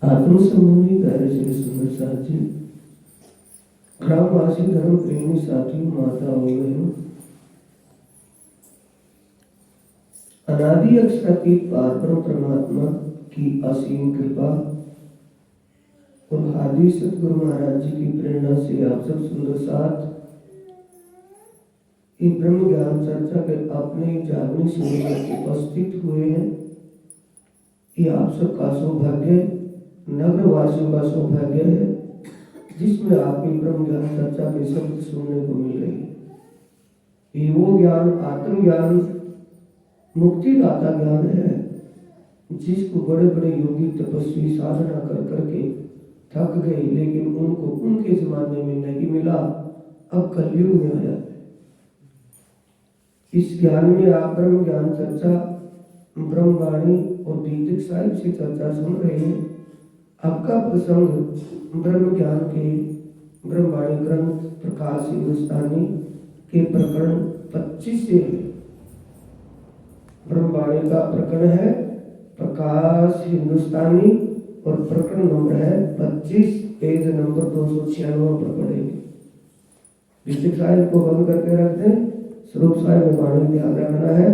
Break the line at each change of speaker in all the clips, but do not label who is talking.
आत्म समूही प्यारे श्री सुंदर साथ जी, ग्रामवासी धर्म प्रेमी साथियों, माता हो गए अनादि अक्षरातीत पारब्रह्म परमात्मा की असीम कृपा और हादी सतगुरु महाराज जी की प्रेरणा से आप सब सुंदर साथ ये ब्रह्म ज्ञान चर्चा के अपने जागरण से उपस्थित हुए हैं। ये आप सबका सौभाग्य, नगर वासियों का सौभाग्य है जिसमें आपकी ब्रह्म ज्ञान चर्चा के शब्द सुनने को मिल रही है। ये वो ज्ञान, आत्मज्ञान, मुक्तिदाता ज्ञान है जिसको बड़े बड़े योगी तपस्वी साधना कर करके थक गए, लेकिन उनको उनके जमाने में नहीं मिला, अब कलयुग में आया। इस ज्ञान में आप ब्रह्म ज्ञान चर्चा, ब्रह्मवाणी और दीपिक साहिब से चर्चा सुन रहे हैं। आपका प्रसंग ब्रह्म ज्ञान के ब्रह्मवाणी ग्रंथ प्रकाश हिंदुस्तानी के प्रकरण 25 से है। ब्रह्मवाणी का प्रकरण है प्रकाश हिंदुस्तानी और प्रकरण नंबर है 25, पेज नंबर 296 पर पढ़ेंगे। दीपिक साहिब को बंद करके रख दें, स्वरूप साहिब में वाणी ध्यान रखना है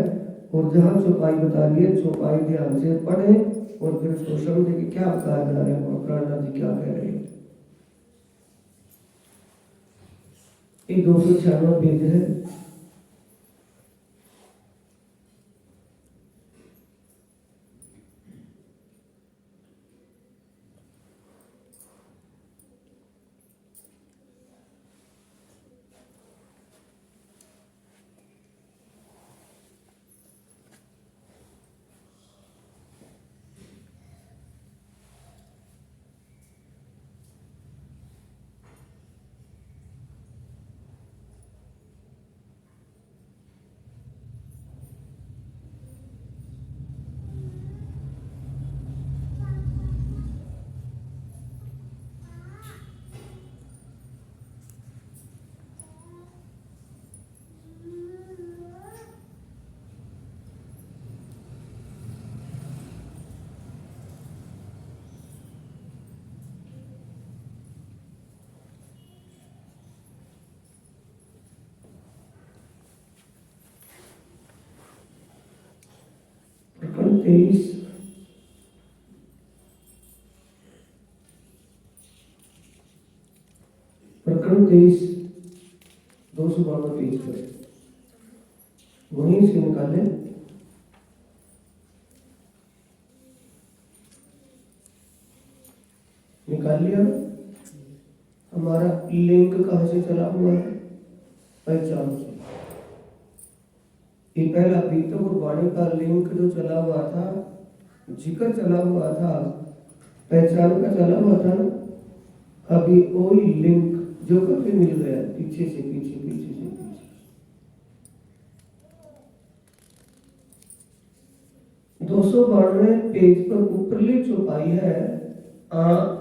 और जहाँ चौपाई बता दिए चौपाई ध्यान से पढ़ें और फिर उसको समझे कि क्या कहा जा रहा है और प्राणनाथ जी क्या कह रहे हैं। ये 296 पेज है। प्रकरण 23 252 पेज पर वहीं से निकाले। निकाल लिया ना? हमारा लिंक कहां से चला हुआ है? पहचान से। ये पहला पीतम और वाणी का लिंक जो चला हुआ था, जिक्र चला हुआ था, पहचान का चला हुआ था ना, अभी वही लिंक जो कभी मिल गया पीछे से पीछे, पीछे से पीछे। 292 पेज पर ऊपरली चौपाई है,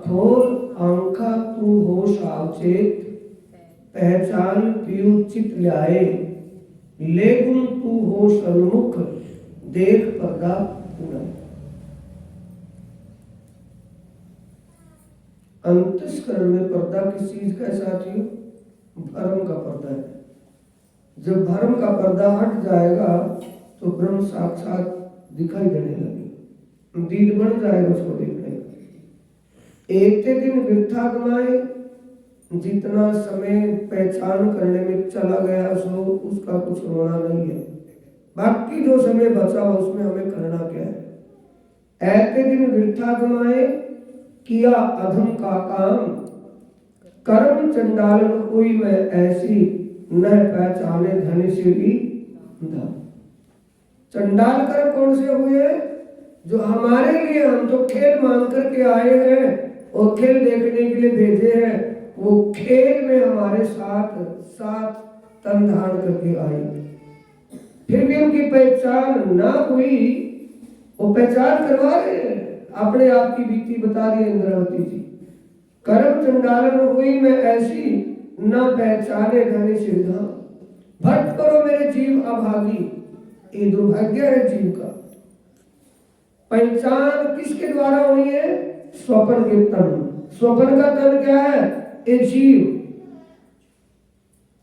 खोल आंखा तू हो सावचेत, पहचान पीऊ चित ल्याए, लेकिन तू हो सन्मुख, देख पर्दा उड़ाए। अंतस्करण में पर्दा किस चीज का है साथियों? भ्रम का पर्दा है। जब भ्रम का पर्दा हट जाएगा तो ब्रह्म साक्षात दिखाई देने लगे, दीद बन जाएगा उसको देखने का। एक दिन वृथा गवाए, जितना समय पहचान करने में चला गया सो उसका कुछ रोना नहीं है, बाकी जो समय बचा उसमें हमें करना क्या है। ऐसे दिन वृथा गवाए, किया अधम का काम, कर्म चंडालन हुई मैं ऐसी, न पहचाने धन से भी धन। चंडाल कर्म कौन से हुए? जो हमारे लिए हम तो खेल मान करके आए हैं और खेल देखने के लिए भेजे हैं, वो खेल में हमारे साथ साथ तन धारण करके आए, फिर भी उनकी पहचान ना हुई। वो पहचान करवा रहे हैं, अपने आप की बीती बता रही है इंद्रावती जी। कर्म चंडालन हुई मैं ऐसी, न पहचाने धन से धन। भट्ट करो मेरे जीव अभागी, ये दुर्भाग्य है जीव का। पहचान किसके द्वारा हुई है? स्वप्न के तन। स्वप्न का तन क्या है? ये जीव।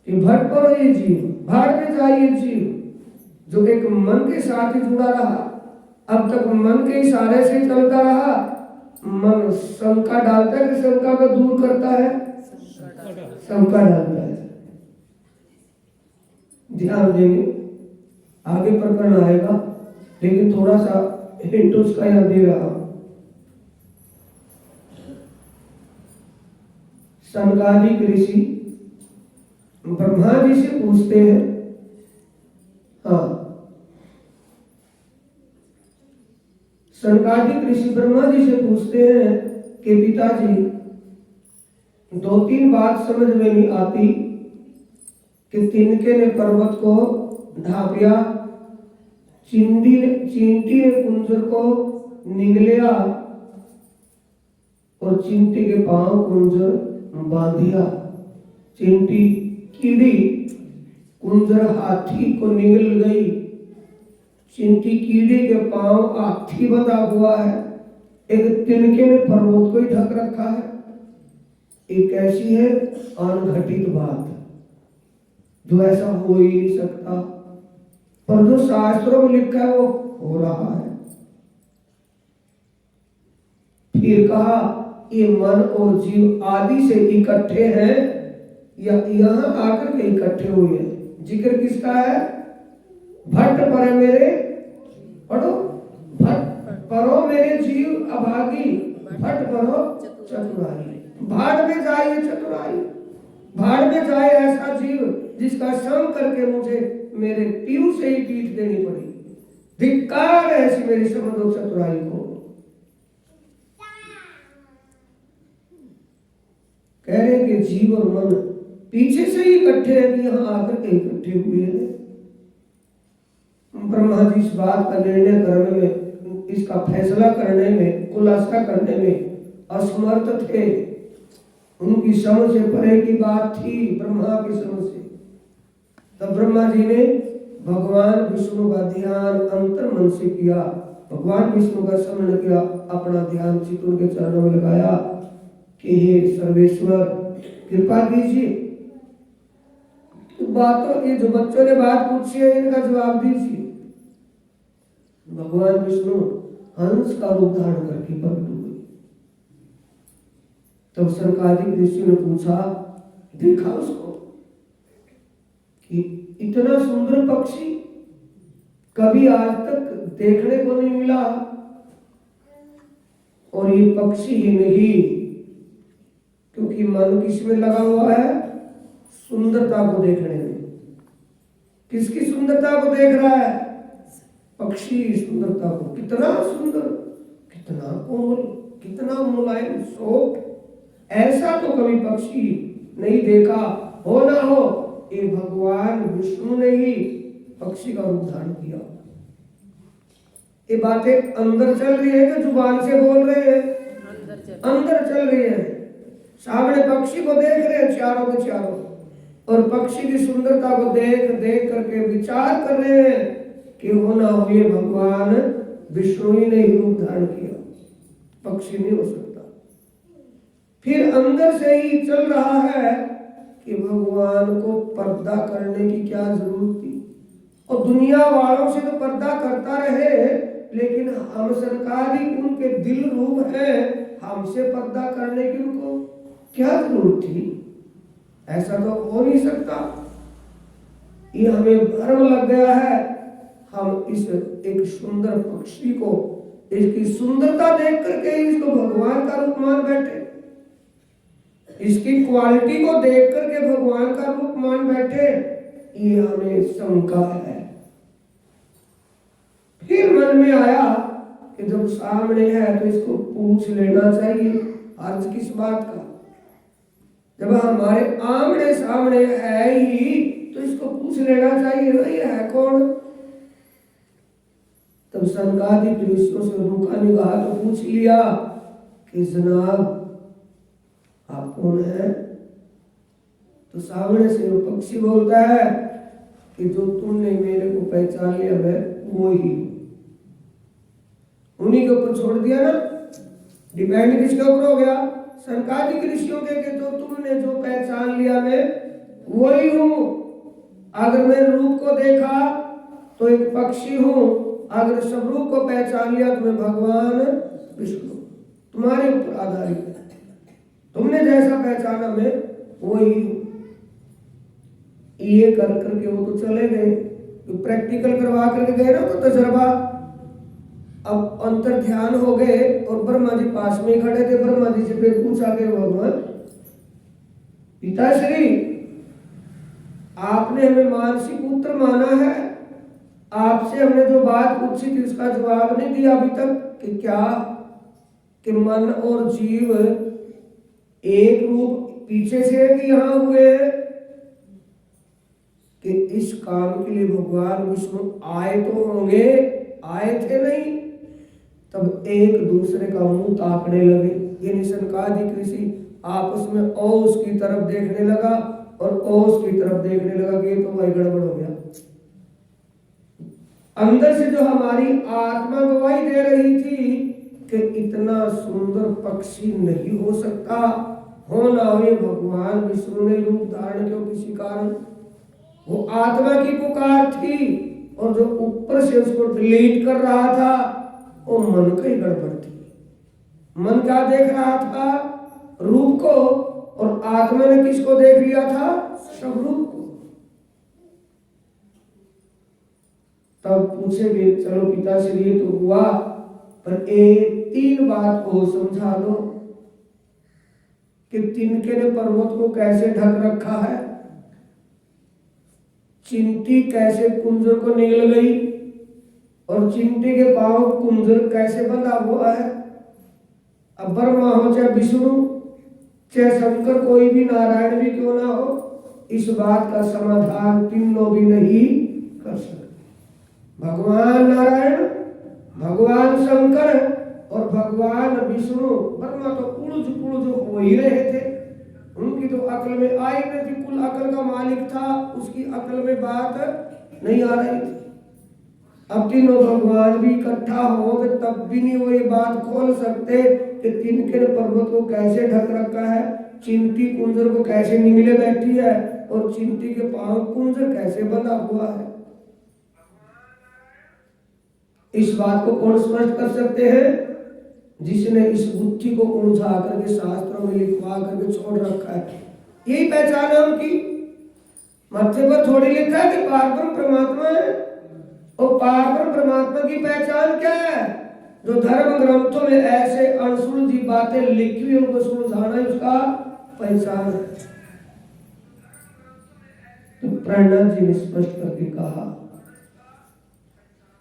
ये भट पर ये जीव, भाड़ में जाए ये जीव, जो एक मन के साथ ही जुड़ा रहा, अब तक मन के इशारे से चलता रहा। मन शंका डालता है कि शंका को दूर करता है, शंका डालता है। ध्यान देंगे, आगे प्रकरण आएगा, लेकिन थोड़ा सा हिंट उसका यहां दे रहा हूं। सनकादिक ऋषि ब्रह्मा जी से पूछते हैं, हाँ, सनकादिक ऋषि ब्रह्मा जी से पूछते हैं कि पिताजी, 2-3 बात समझ में नहीं आती कि तिनके ने पर्वत को ढापिया, चींटी ने कुंजर को निगलिया और चींटी के पांव कुंजर बांधिया। चींटी कीड़ी, कुंजर हाथी को निगल गई। चींटी कीड़ी के पांव हाथी बंधा हुआ है। एक तिनके ने पर्वत को ही ढक रखा है। एक ऐसी है अनघटित बात, जो ऐसा हो ही नहीं सकता, पर जो शास्त्रों में लिखा है वो हो रहा है। फिर कहा, ये मन और जीव आदि से इकट्ठे हैं या यहां आकर के इकट्ठे हुए हैं? जिक्र किसका है? भट्ट पर मेरे, पढ़ो, भट्ट परो मेरे जीव अभागी, भट्ट परो चतुराई। भाड़ में जाए ये चतुराई, भाड़ में जाए ऐसा जीव जिसका संग करके मुझे मेरे पीऊ से ही पीठ देनी पड़ी। धिक्कार है ऐसी मेरी समझो चतुराई को। कह रहे कि जीव और मन पीछे से ही इकट्ठे हैं कि यहां आकर के इकट्ठे हुए हैं। ब्रह्मा जी इस बात का निर्णय करने में, इसका फैसला करने में, खुलासा करने में असमर्थ थे। उनकी समझ से परे की बात थी, ब्रह्मा की समझ से। तब ब्रह्मा जी ने भगवान विष्णु का ध्यान अंतर मन से किया, भगवान विष्णु का स्मरण किया, अपना ध्यान चित्त उनके चरणों में लगाया कि हे सर्वेश्वर कृपा कीजिए, बातों, ये जो बच्चों ने बात पूछी है इनका जवाब दीजिए। भगवान विष्णु हंस का रूप धारण करके प्रकट हुए। तब सनकादिक ऋषि ने पूछा, देखा उसको कि इतना सुंदर पक्षी कभी आज तक देखने को नहीं मिला, और ये पक्षी ही नहीं, क्योंकि मन किसमें लगा हुआ है? सुंदरता को देखने में। किसकी सुंदरता को देख रहा है? पक्षी सुंदरता को। कितना सुंदर, कितना कोमल, कितना मुलायम, सॉफ्ट, ऐसा तो कभी पक्षी नहीं देखा। हो ना हो, ये भगवान विष्णु ने ही पक्षी का रूप धारण किया। ये बातें अंदर चल रही है कि जुबान से बोल रहे हैं? अंदर चल रही है। सामने पक्षी को देख रहे हैं चारों के चारों, और पक्षी की सुंदरता को देख देख करके विचार कर रहे हैं कि हो ना हो ये भगवान विष्णु ही ने रूप धारण किया, पक्षी नहीं हो सकता। फिर अंदर से ही चल रहा है कि भगवान को पर्दा करने की क्या जरूरत थी, और दुनिया वालों से तो पर्दा करता रहे, लेकिन हम सरकारी उनके दिल रूप है, हमसे पर्दा करने की उनको क्या जरूरत थी? ऐसा तो हो नहीं सकता। ये हमें भ्रम लग गया है। हम इस एक सुंदर पक्षी को, इसकी सुंदरता देख करके इसको भगवान का रूप मान बैठे, इसकी क्वालिटी को देख करके भगवान का रूप मान बैठे, ये हमें शंका है। फिर मन में आया कि जब सामने है तो इसको पूछ लेना चाहिए, अर्ज किस बात का? जब हमारे आमने सामने है ही तो इसको पूछ लेना चाहिए ना, ये है कौन? तब सनकादिक ऋषियों से रुका निगाह तो पूछ लिया कि जनाब आप कौन है? तो सामने से वो पक्षी बोलता है कि जो तुमने मेरे को पहचान लिया, मैं वो ही। उन्हीं के ऊपर छोड़ दिया ना। डिपेंड किसके ऊपर हो गया? संकादिक ऋषियों के कि जो तुमने जो पहचान लिया मैं वही हूं। अगर मैं रूप को देखा तो एक पक्षी हूं, अगर स्वरूप को पहचान लिया तो मैं भगवान विष्णु। तुम्हारे ऊपर आधारित है, तुमने जैसा पहचाना मैं वही हूं। ये कर करके वो तो चले गए, तो प्रैक्टिकल करवा करके गए ना, तो तजर्बा। अब अंतर ध्यान हो गए और ब्रह्मा जी पास में खड़े थे। ब्रह्मा जी से फिर पूछा कि भगवान पिताश्री, आपने हमें मानसिक पुत्र माना है, आपसे हमने जो बात पूछी थी उसका जवाब नहीं दिया अभी तक कि क्या कि मन और जीव एक रूप पीछे से भी यहां हुए कि इस काम के लिए भगवान विष्णु आए तो होंगे, आए थे नहीं। तब एक दूसरे का मुंह ताकने लगे। ये निसंकादिक ऋषि आपस में ओस की तरफ देखने लगा और ओस की तरफ देखने लगा कि तो वही गड़बड़ हो गया। अंदर से जो हमारी आत्मा गवाही दे रही थी कि इतना सुंदर पक्षी नहीं हो सकता, हो ना हो ये भगवान विष्णु ने रूप धारण किया किसी कारण, वो आत्मा की पुकार थी। और जो ऊपर से उसको डिलीट कर रहा था वो मन की गड़बड़ थी। मन क्या देख रहा था? रूप को, और आत्मा ने किसको देख लिया था? स्वरूप को। तब पूछेंगे चलो पिताश्री ये तो हुआ, पर एक तीन बात को समझा दो कि तिनके ने पर्वत को कैसे ढक रखा है, चिंटी कैसे कुंजर को निगल गई, और चिंटी के पांव कुंजर कैसे बंधा हुआ है। अब ब्रह्मा हो चाहे विष्णु चाहे शंकर, कोई भी नारायण भी क्यों ना हो, इस बात का समाधान तीनों भी नहीं कर सकते। भगवान नारायण, भगवान शंकर और भगवान विष्णु। ब्रह्मा तो पुरुष हो ही रहे थे, उनकी तो अकल में आई नहीं थी। कुल अकल का मालिक था, उसकी अकल में बात नहीं आ रही थी। अब तीनों भगवान भी इकट्ठा हो गए तब भी नहीं वो ये बात खोल सकते कि तिनके पर्वत को कैसे ढक रखा है, चिंटी कुंजर को कैसे निगले बैठी है, और चिंटी के पांव कुंजर कैसे बंधा हुआ है। इस बात को कौन स्पष्ट कर सकते हैं? जिसने इस बुद्धि को उलझा करके शास्त्रों में लिखवा करके छोड़ रखा है। यही पहचान है उनकी। मत्थे पर थोड़ी लिखा है कि पारब्रह्म परमात्मा है, और पारब्रह्म परमात्मा की पहचान क्या है? जो धर्म ग्रंथों में ऐसे अनसुलझी बातें लिखी हुई उनको सुलझाना उसका पहचान है। तो प्रहलाद जी ने स्पष्ट करके कहा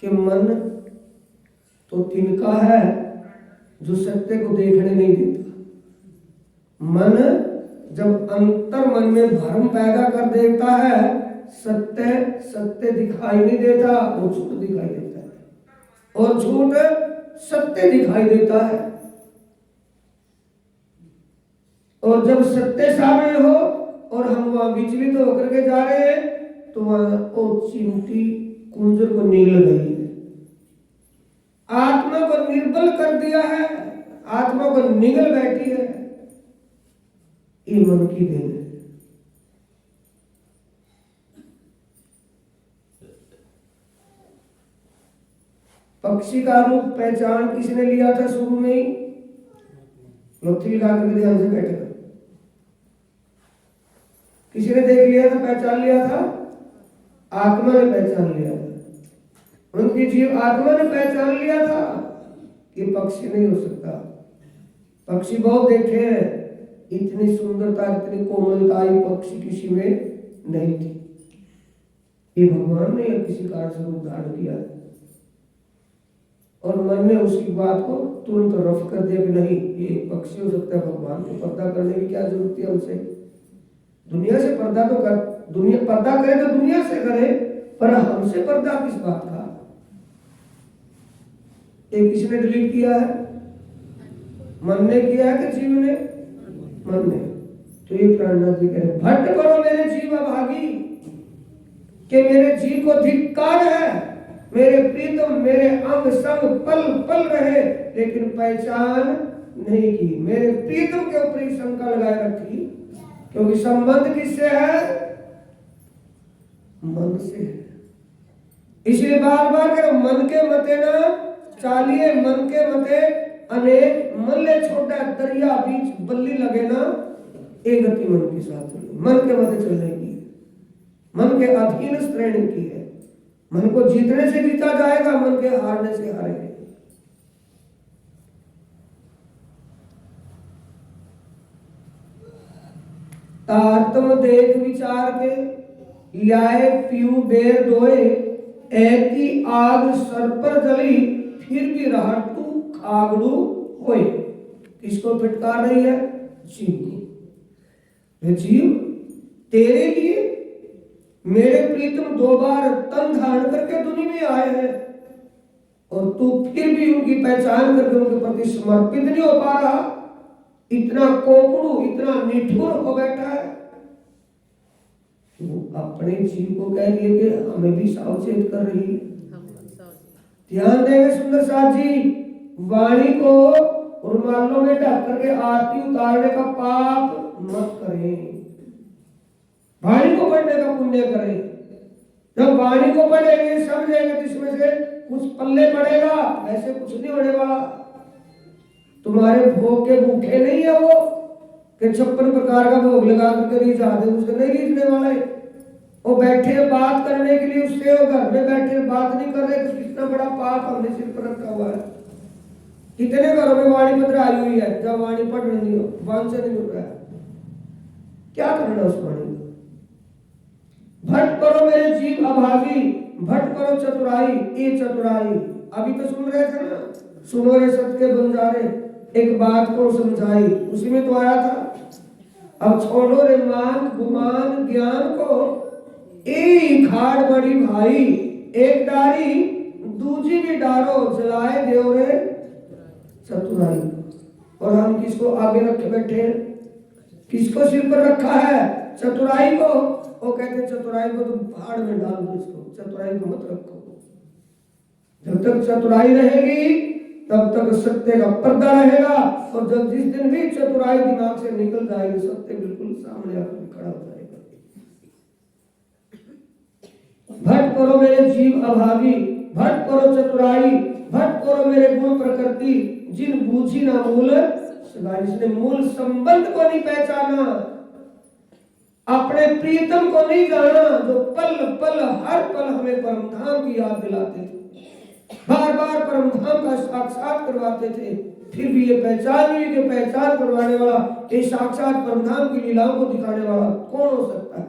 कि मन तो तिनका है जो सत्य को देखने नहीं देता। मन जब अंतर मन में भ्रम पैदा कर देता है, सत्य सत्य दिखाई नहीं देता, वो झूठ दिखाई देता है, और झूठ सत्य दिखाई देता है। और जब सत्य सामने हो और हम वहां विचलित होकर के जा रहे हैं तो वहां वो चिंटी कुंजर को निगल गई है, आत्मा को निर्बल कर दिया है, आत्मा को निगल बैठी है। ये मन की देन है। पक्षी का रूप पहचान किसने लिया था? शुरू में ही लोथी लगा करके ध्यान से बैठे, किसी ने देख लिया था, पहचान लिया था? आत्मा ने पहचान लिया था। उनकी जीव आत्मा ने पहचान लिया था कि पक्षी नहीं हो सकता। पक्षी बहुत देखे हैं, इतनी सुंदरता इतनी कोमलता पक्षी किसी में नहीं थी। ये भगवान ने या किसी कारण से रूप धारण किया, और मन ने उसकी बात को तुरंत रफ कर दिया कि नहीं ये पक्षी हो सकता है। भगवान को पर्दा करने की क्या जरूरत है हमसे? दुनिया से पर्दा तो कर, दुनिया पर्दा करे तो दुनिया से करे, पर हमसे पर्दा किस बात का? एक किसने डिलीट किया है? मन ने किया है कि जीव ने? मन ने। तो ये प्राणनाथ जी कह रहे भट्ट करो मेरे जीव अभागी, कि मेरे जीव को धिक्कार है मेरे प्रीतम मेरे अंग संग पल पल रहे, लेकिन पहचान नहीं की। मेरे प्रीतम के ऊपर ही शंका लगाए रखी, क्योंकि संबंध किससे है? मन से है। इसलिए बार बार करो, मन के मते ना चालिए, मन के मते अनेक मल्ले छोटा दरिया बीच बल्ली लगे ना, एक गति मन के साथ चलिए। मन के मते चलने की, मन के अधीन श्रेणी की है। मन को जीतने से जीता जाएगा, मन के हारने से हारेगा। तारतम देख विचार के लाए पीऊ बेर दोए, ऐती आग सर पर जली, फिर भी रहटू खागड़ू होए। किसको फिटकार रही है? जीव को। जीव तेरे लिए मेरे प्रीतम 2 बार तन धारण करके दुनिया में आए हैं, और तू फिर भी उनकी पहचान करके उनके प्रति समर्पित नहीं हो पा रहा। इतना कोकड़ू, इतना निठुर हो बैठा है। तो अपने जीव को कह दिए कि हमें भी सावचेत कर रही है। ध्यान देंगे सुंदर साथ जी, वाणी को रुमालों में ढक करके आरती उतारने का पाप मत करें। वाणी को पढ़ने का पुण्य करें। जब वाणी को पढ़ेंगे समझेंगे तो इसमें से कुछ पल्ले पड़ेगा, ऐसे कुछ नहीं होने वाला। तुम्हारे भोग के भूखे नहीं है वो कि 56 प्रकार का भोग लगा करके रीझ आते, उसको नहीं रीझने वाला है। वो बैठे बात करने के लिए, उससे वो घर में बैठे बात नहीं कर रहे, तो कितना बड़ा पाप हमने सिर पर रखा हुआ है। कितने घरों में वाणी पत्र आई हुई है, जब वाणी पढ़ नहीं हो, वाणी से नहीं हो रहा है, क्या करना उस वाणी को? भट करो मेरे जीव अभागी, भट करो चतुराई, ये चतुराई। अभी तो सुन रहे थे ना, सुनो रे सत्य बंजारे, एक बात को समझाई, उसी में तो आया था। अब छोड़ो रे मान गुमान ज्ञान को, एक खाड़ बड़ी भाई, एक डारी दूजी भी डारो, जलाए देव रे चतुराई। और हम किसको आगे रखे बैठे हैं? किसको सिर पर रखा है? चतुराई को। वो कहते चतुराई को तुम भाड़ में डाल दो, इसको चतुराई को मत रखो। जब तक चतुराई रहेगी तब तक सत्य का पर्दा रहेगा, और जब जिस दिन भी चतुराई दिमाग से निकल जाएगी, सत्य बिल्कुल सामने आकर खड़ा हो जाएगा। भट करो मेरे जीव अभागी, भट करो चतुराई, भट करो मेरे गुण प्रकृति, जिन बूझी ना मूल सगाई। जिसने मूल संबंध को नहीं पहचाना, अपने प्रीतम को नहीं जाना, जो पल पल हर पल हमें परमधाम की याद दिलाते थे, बार बार परमधाम का साक्षात करवाते थे, फिर भी ये पहचान नहीं कि पहचान करवाने वाला, ये साक्षात परमधाम की लीलाओं को दिखाने वाला कौन हो सकता है?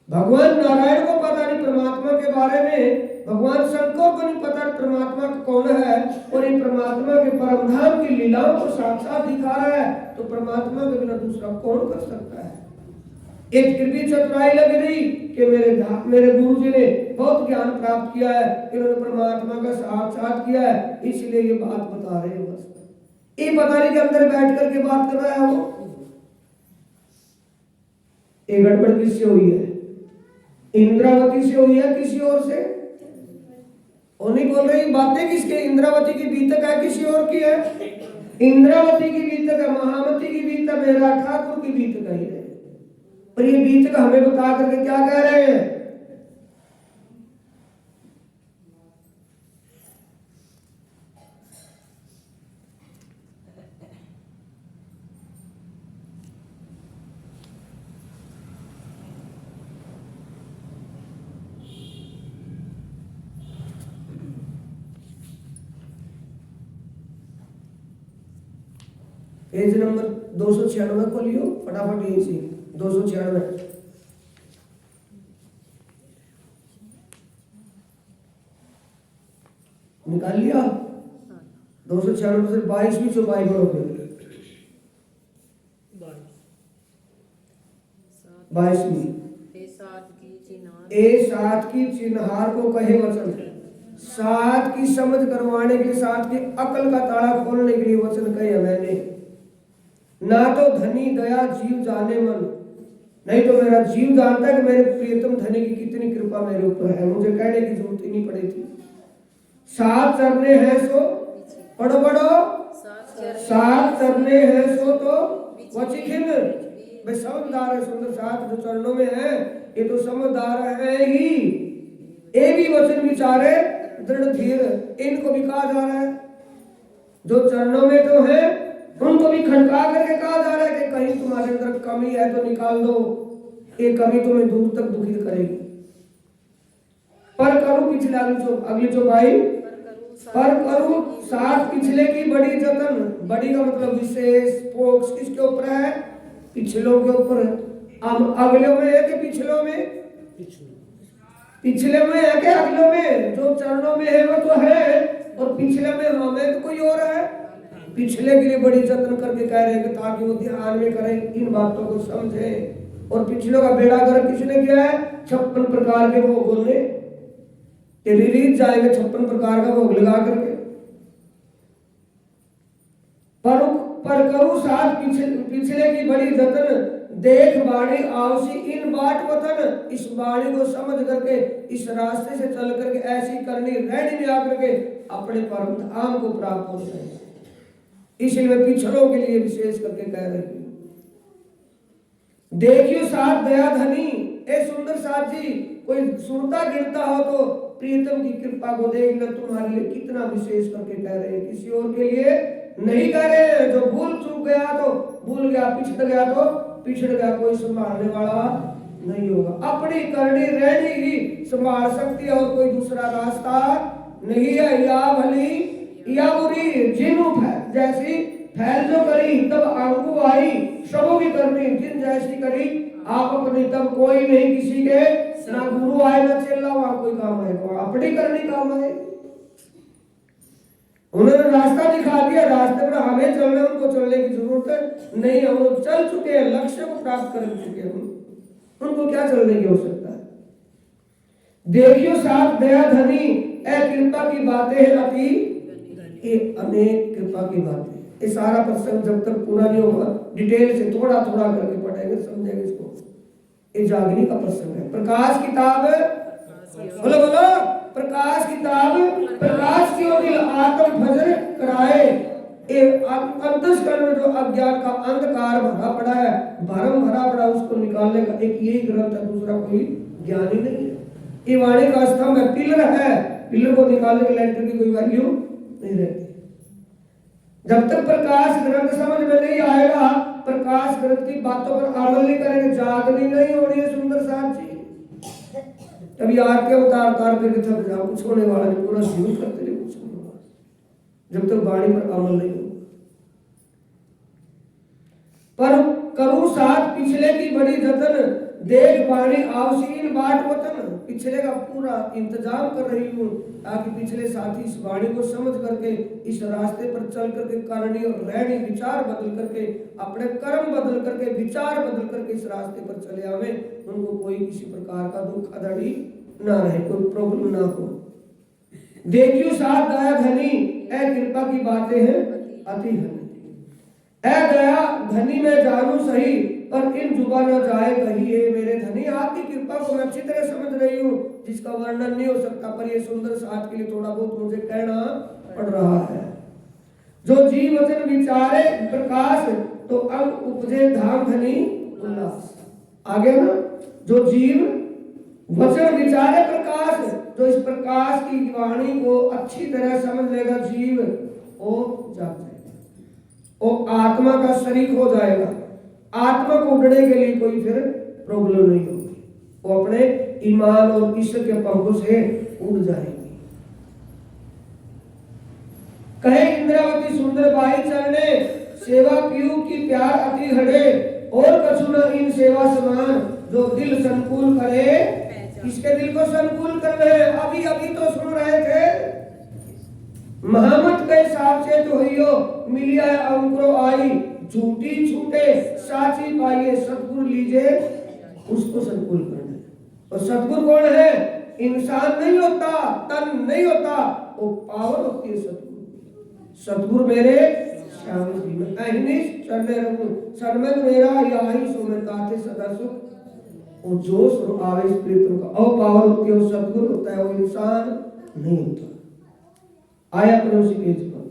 भगवान नारायण को पता नहीं परमात्मा के बारे में, भगवान शंकर को नहीं पता परमात्मा कौन है, और ये परमात्मा के परमधाम की लीलाओं को साक्षात दिखा रहा है, तो परमात्मा के बिना दूसरा कौन कर सकता है? एक फिर भी चतुराई लग रही कि मेरे गुरु जी ने बहुत ज्ञान प्राप्त किया है, इन्होंने परमात्मा का साक्षात किया है, इसलिए ये बात बता रहे हैं। बस ये बता रहे कि अंदर बैठ करके बात कर रहा है वो। ये गड़बड़ किससे हुई है? इंद्रावती से हुई है, किसी और से? और नहीं बोल रही बातें किसके? इंद्रावती की बीतक है, किसी और की है? इंद्रावती की बीतक है, महामती की बीतक है, मेरा ठाकुर की बीतक है। और ये बीतक हमें बता करके क्या कह रहे हैं? पेज नंबर 296 खोलियो फटाफट, यहीं से 296 निकाल लिया। 296 से 22वीं चौपाई पर हो गई, 22वीं। ए साथ की चिन्हार को कहे वचन, साथ की समझ करवाने के लिए, साथ की अकल का ताला खोलने के लिए वचन कहे मैंने। ना तो धनी दया जीव जाने मन, नहीं तो मेरा जीव जानता है कि मेरे प्रियतम धनी की कितनी कृपा मेरे ऊपर है, मुझे कहने की जरूरत ही नहीं पड़ी थी। सात चरने हैं सो पढ़ो पढ़ो, सात चरने हैं सो तो वचिखिन, भाई समझदार है सुंदर सात जो चरणों में है, ये तो समझदार है ही। ये भी वचन विचारे दृढ़ धीर, इनको भी कहा जा रहा है जो चरणों में तो है उनको भी खड़का करके कहा जा रहा है कि कहीं तुम्हारे अंदर कमी है तो निकाल दो, ये कमी तुम्हें दूर तक दुखित करेगी। पर करूं पिछले अगली चौपाई, पर करूं साथ पिछले की बड़ी जतन, बड़ी का मतलब विशेष फोकस किसके ऊपर है, पिछलों के ऊपर है। अब अगले में है कि पिछलों में, पिछले में है कि अगले में, जो चरणों में है वो तो है और पिछले में हमें तो कोई और है। पिछले के लिए बड़ी जतन करके कह रहे हैं कि ताकि वो ध्यान में करें, इन बातों को समझें। और पिछलों का बेड़ा गर्क किसने किया है, 56 प्रकार के भोग बोलने, ये रिलीज जाएंगे 56 प्रकार का भोग लगा करके। पर करूं साथ पिछले की बड़ी जतन, देख बाणी आवसी इन बाट वतन, इस बाणी को समझ करके इस रास्ते से चल करके ऐसी करनी रहनी में आकर के अपने परम धाम को प्राप्त हो जाए। इसलिए मैं पिछड़ों के लिए विशेष करके कह रही हूं। देखियो साथ दया धनी, ए सुंदर साथ जी, कोई सुनता गिरता हो तो प्रीतम की कृपा को देखना तुम्हारे लिए कितना विशेष करके कह रहे हैं, किसी और के लिए नहीं कह रहे हैं। जो भूल चूक गया तो भूल गया, पिछड़ गया तो पिछड़ गया, कोई संभालने वाला नहीं होगा। अपनी करनी रहनी ही संभाल सकती है और कोई दूसरा रास्ता नहीं है। या भली या बुरी जिनु जैसी फैल जो करी तब आंगू आई, सबों की करनी जिन जैसी करी आप अपनी तब कोई नहीं किसी के, ना गुरु आए ना चेला वहां कोई काम है, अपनी करनी काम है। उन्होंने रास्ता दिखा दिया, रास्ते पर हमें चलने उनको चलने की जरूरत नहीं है, वो चल चुके हैं, लक्ष्य को प्राप्त कर चुके हैं, उनको क्या चलने की आवश्यकता है। देखियो साथ दया धनी, ए कृपा की बातें हैं अति, ये अनेक कृपा की बातें। ये सारा प्रसंग जब तक पूरा नहीं होगा डिटेल से थोड़ा थोड़ा करके पढ़ेंगे, समझेंगे इसको। ये जागनी का प्रसंग है। प्रकाश किताब, बोलो बोलो, प्रकाश किताब, प्रकाश की ओर आत्म भजन कराए। अंतस्करण में जो अज्ञान का अंधकार भरा पड़ा है, भरम भरा पड़ा, उसको निकालने का एक यही ग्रंथ है, दूसरा कोई ज्ञान ही नहीं है। ये वाणी का स्तंभ है, पिलर है, पिलर को निकालने के लेंटर की कोई वैल्यू नहीं रहती। जब तक प्रकाश ग्रंथ समझ में नहीं आएगा, प्रकाश ग्रंथ की बातों पर अमल नहीं करेंगे, जागनी नहीं होनी है सुंदर साथ जी। तभी आके उतार करके थक जाओ, कुछ होने वाला नहीं, पूरा जीवन करते रहे, कुछ होने वाला जब तक वाणी पर अमल नहीं होगा। पर करूं साथ पिछले की बड़ी जतन, देख वाणी आवसीन बाट वतन, पिछले का पूरा इंतजाम कर रही हूँ ताकि पिछले साथी इस वाणी को समझ करके इस रास्ते पर चल करके करनी और रहनी, विचार बदल करके, अपने कर्म बदल करके, विचार बदल करके इस रास्ते पर चले आवे, उनको कोई किसी प्रकार का दुख अदड़ी ना रहे, कोई प्रॉब्लम ना हो। देखियो साथ दया धनी, ए कृपा की बातें हैं अति धनी, ए दया धनी मैं जानू सही पर इन जुबा न जाए कही, है मेरे धनी आपकी कृपा को मैं अच्छी तरह समझ रही हूँ, जिसका वर्णन नहीं हो सकता, पर ये सुंदर साथ के लिए थोड़ा बहुत मुझे कहना पड़ रहा है। जो जीव वचन विचारे प्रकाश, तो अंग उपजे धाम धनी उल्लास। आगे ना, जो जीव वचन विचारे प्रकाश, जो इस प्रकाश की वाणी को अच्छी तरह समझ लेगा जीव, वो जाग जाएगा, वो आत्मा का शरीक हो जाएगा। आत्मा को उड़ने के लिए कोई फिर प्रॉब्लम नहीं होगी, वो अपने ईमान और ईश्वर के पंखों से उड़ जाएगी। कहे इंद्रावती सुंदर बाई चरणे, सेवा पीऊ की प्यार अति हड़े, और कछु न इन सेवा समान, जो दिल संकुल करे। किसके दिल को संकुल कर रहे? अभी अभी तो सुन रहे थे, महामत के हिसाब से तो हियो मिलिया है अंकुरो आई, झूठी छूटे साची पाइए, सतगुरु लीजिए उसको संकुल करना है। और सतगुरु कौन है? इंसान नहीं होता, तन नहीं होता, वो पावर होती है सतगुरु। सतगुरु मेरे श्याम जी में अहिनिश चढ़ने रहूं, सन्मत मेरा यही सो मैं गाते सदा सुख वो जोश और आवेश प्रीतम का अपावर होती है, वो सद्गुण होता है, वो इंसान नहीं होता। आया अपने उसी पेज पर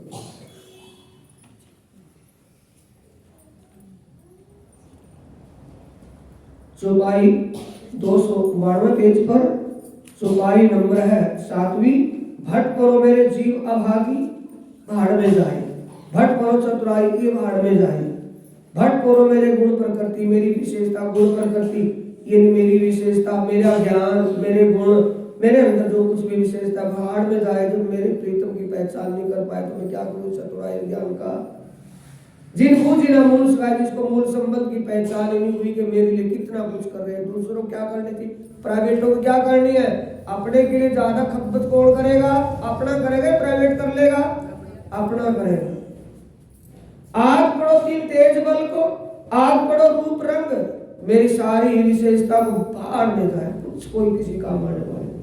चौपाई 292 पेज पर चौपाई नंबर है 7वीं। भट करो मेरे जीव अभागी भाड़ में जाए, भट करो चतुराई की भाड़ में जाए, भट करो मेरे गुण प्रकृति, मेरी विशेषता गुण प्रकृति, ये मेरी विशेषता, मेरा ज्ञान, मेरे गुण, मेरे अंदर जो कुछ भी विशेषता भाड़ में जाए। जब मेरे प्रीतम की पहचान नहीं कर पाए तो मैं क्या करूं चतुराई ज्ञान का। जिन मूल सिवाय, जिसको मूल संबंध की पहचान ही नहीं हुई कि मेरे लिए कितना कुछ कर रहे हैं। दूसरों को क्या करनी थी, प्राइवेटों को क्या करनी है, अपने के लिए ज्यादा खपत कौन करेगा, अपना करेगा, प्राइवेट कर लेगा, अपना करेगा। आग पड़ो तीन तेज बल को, आग पड़ो रूप रंग, मेरी सारी विशेषता को भाड़ में जाए, कुछ कोई किसी काम आने वाला नहीं।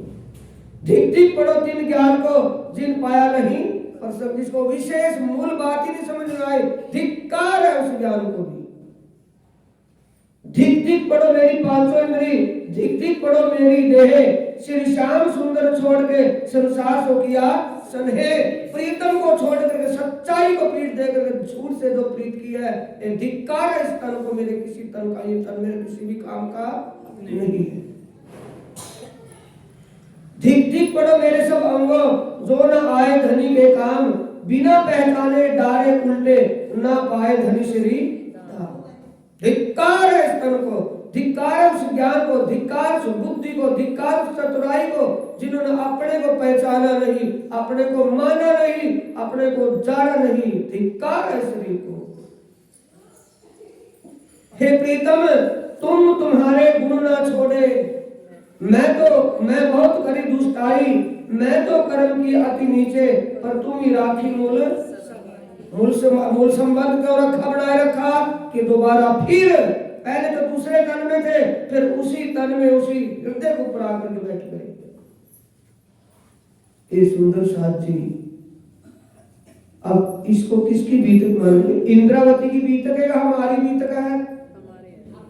धिक धिक पड़ो तीन ज्ञान को, जिन पाया नहीं पर सब, जिसको विशेष मूल बात ही नहीं समझ में आई, धिक्कार है उस ज्ञान को भी। धिक धिक पड़ो मेरी पांचों इंद्री, धिक धिक पड़ो मेरी देह, श्री श्याम सुंदर छोड़ के संसार को किया सन्हे, प्रीतम को छोड़ करके सच्चाई को पीठ दे करके झूठ से जो प्रीत की है, ये धिक्कार है इस तन को, मेरे किसी तन का, ये तन मेरे किसी भी काम का नहीं है। धिक धिक पड़ो मेरे सब अंगों, जो न आए धनी के काम, बिना पहचाने डारे उल्टे, न पाए धनी श्री धाम। धिक्कार है इस तन को, धिक्कार है उस ज्ञान को, धिक्कार उस बुद्धि को, धिक्कार उस चतुराई को, जिन्होंने अपने को पहचाना नहीं, अपने को माना नहीं, अपने को जाना नहीं। धिक्कार है शरीर को। हे प्रीतम तुम तुम्हारे गुण ना छोड़े, मैं बहुत करी दुष्टाई, मैं तो कर्म की अति नीचे, पर तुम ही राखी मूल संबंध क्यों रखा, बनाए रखा कि दोबारा फिर, पहले तो दूसरे तन में थे, फिर उसी तन में उसी हृदय को परा करके बैठ गए। ये सुंदर साथ जी, अब इसको किसकी बीतक मानेंगे, इंद्रावती की बीतक है या हमारी बीतक है?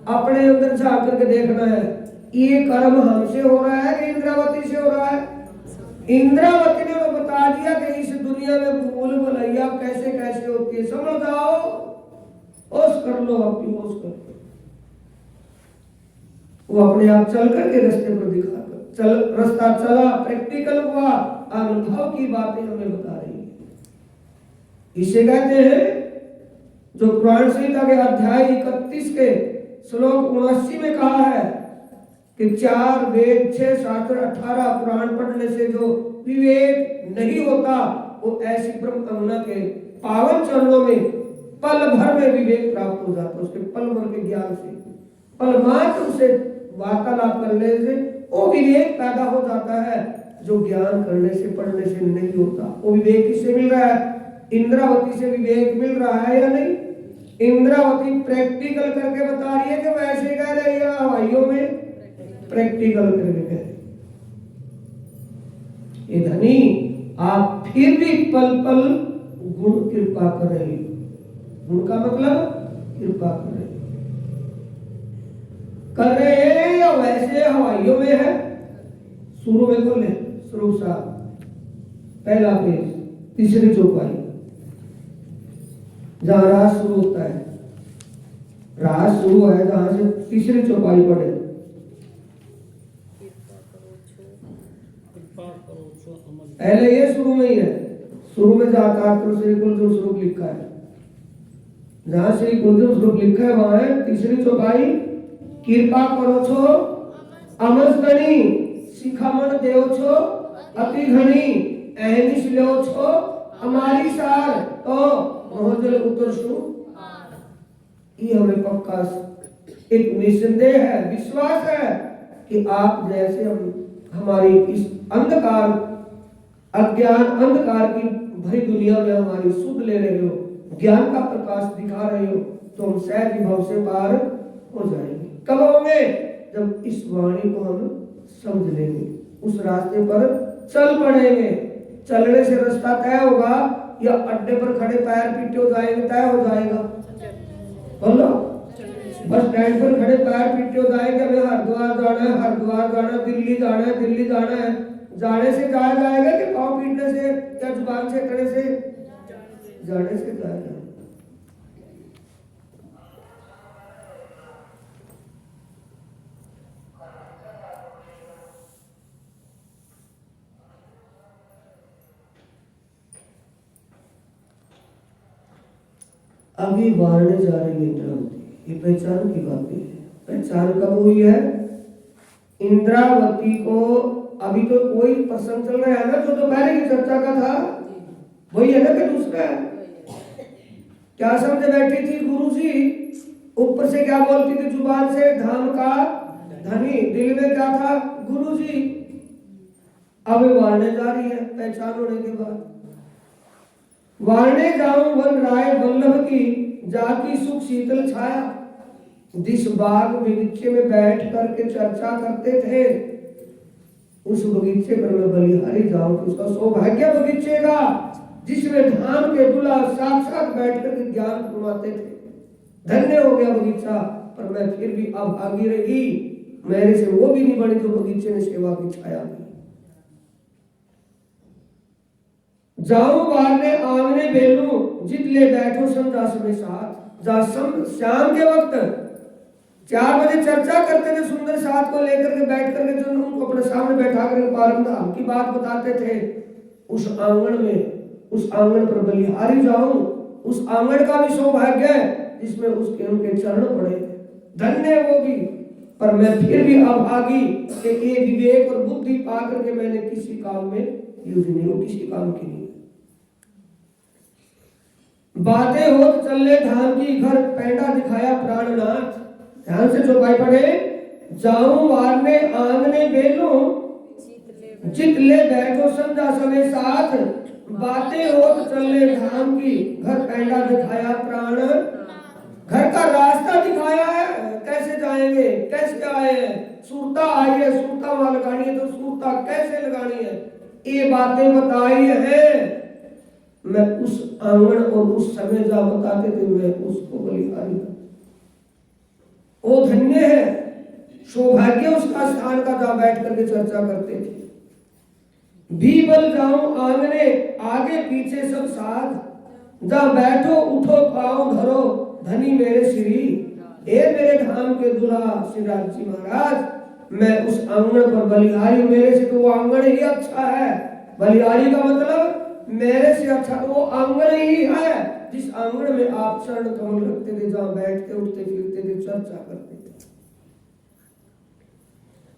अपने अंदर झांक करके देखना है, ये कर्म हमसे हो रहा है कि इंद्रावती से हो रहा है? इंद्रावती ने तो बता दिया कि इस दुनिया में भूल भुलैया कैसे कैसे होती है, समझ जाओ, होश कर लो, अपनी होश कर लो। वो अपने आप चल करके रास्ते पर दिखाकर चल, रास्ता चला, प्रैक्टिकल हुआ, अनुभव की बातें हमें बता रही है। इसे कहते हैं जो पुराण संहिता के अध्याय 31 के श्लोक 79 में कहा है कि 4 वेद 6 शास्त्र 18 पुराण पढ़ने से जो विवेक नहीं होता, वो ऐसी ब्रह्म करुणा के पावन चरणों में पल भर में विवेक प्राप्त हो जाता है। उसके पल भर के ज्ञान से, पल मात्र से वार्तालाप करने से वो विवेक पैदा हो जाता है, जो ज्ञान करने से पढ़ने से नहीं होता। वो विवेक किससे मिल रहा है? इंद्रावती से विवेक मिल रहा है या नहीं? इंद्रावती प्रैक्टिकल करके बता रही है कि वैसे कह रही है, हवाइयों में प्रैक्टिकल करके कह रही। ये धनी आप फिर भी पल पल गुण कृपा कर रहे हो। गुण का मतलब कृपा कर रहे हैं या वैसे हवाइयों में है? शुरू में बोले स्वरूप साहब, पहला पेज, तीसरी चौपाई, जहां राज शुरू होता है, राज शुरू है जहां से तीसरी चौपाई पढ़े। पहले ये शुरू में ही है, शुरू में जाता तो श्री कुलदेव स्वरूप लिखा है, जहां श्री कुलदेव स्वरूप लिखा है वहां है तीसरी चौपाई। कृपा करो छो अमस गणी, शिखामण देव छो अति घनी, अहनिश लो छो हमारी सार, तो मोहजल उतरसु। ये हमें पक्का एक निसंदेह है, विश्वास है कि आप जैसे हम हमारी इस अंधकार, अज्ञान अंधकार की भरी दुनिया में हमारी सुध ले रहे हो, ज्ञान का प्रकाश दिखा रहे हो, तो हम सहज भाव से पार हो जाएंगे। कब होंगे? जब इस वाणी को हम समझ लेंगे, उस रास्ते पर चल पड़ेंगे। चलने से रास्ता तय होगा या अड्डे पर खड़े पैर पीटे हो जाएंगे? तय हो जाएगा, बोलो बस स्टैंड पर खड़े पैर पीटे हो जाए कि हमें हरिद्वार जाना है, हरिद्वार जाना है, दिल्ली जाना है, दिल्ली जाना है। जाने से जाया जाएगा कि पाँव पीटने से या जुबान से करने से? जाने से जाएगा। अभी वारने जा रही इंद्रावती, ये पहचान की बातें है। पहचान कब हुई है? इंद्रावती को अभी तो कोई प्रसंग चल रहा है ना, जो दोपहर की चर्चा का था वही है ना कि दूसरा है? क्या समझे बैठी थी गुरु जी? ऊपर से क्या बोलती थी जुबान से? धाम का धनी। दिल में क्या था? गुरु जी। अब वारने जा रही है पहचान होने के बाद। वारने जाऊं वन राय वल्लभ की, जाकी सुख शीतल छाया। जिस बाग बगीचे में बैठ करके चर्चा करते थे, उस बगीचे पर मैं बलिहारी जाऊं। उसका सौभाग्य बगीचे का जिसमें धाम के दूल्हा साक्षात बैठ कर ज्ञान फरमाते थे। धन्य हो गया बगीचा, पर मैं फिर भी अभागी रही। मेरे से वो भी नहीं बनी जो बगीचे ने सेवा की छाया की। जाऊं वारने आंगने बेलू, जित ले बैठो समझा समय साथ। जा शाम के वक्त 4 बजे चर्चा करते थे, सुंदर साथ को लेकर के बैठ करके जो उनको अपने सामने बैठा कर परम धाम की बात बताते थे, उस आंगन में, उस आंगन पर बलिहारी जाऊं। उस आंगन का भी सौभाग्य है जिसमें उसके उनके चरण पड़े। धन्य वो भी, पर मैं फिर भी अभागी कि ये विवेक और बुद्धि पा करके मैंने किसी काम में यूज नहीं हो, किसी काम की नहीं। बातें हो चले धाम की, घर पैंडा दिखाया प्राणनाथ। ध्यान से जो भाई पढ़े, जाऊं वारने आंगने बेलू, जित ले बैठो समझा समय साथ। बातें हो चले धाम की, घर पैंडा दिखाया प्राण। घर का रास्ता दिखाया है, कैसे जाएंगे, कैसे आए हैं। सूरता आई है, सूरता वहां लगानी है तो सूरता कैसे लगानी है, ये बातें बताई है। मैं उस आंगन और उस समय जा बताते थे, मैं उसको बलिहारी। वो धन्य है, सौभाग्य उसका स्थान का जहां बैठ करके चर्चा करते थे। भी बल जाऊं आंगने, आगे पीछे सब साथ। जहां बैठो उठो पाओ धरो, धनी मेरे श्री। हे मेरे धाम के दूल्हा शिवराज जी महाराज, मैं उस आंगन पर बलिहारी। मेरे से तो वो आंगन ही अच्छा है। बलिहारी का मतलब मेरे से अच्छा तो वो आंगन ही है जिस आंगन में आप चरण कमल रखते थे, जहां बैठते उठते फिरते थे, चर्चा करते थे।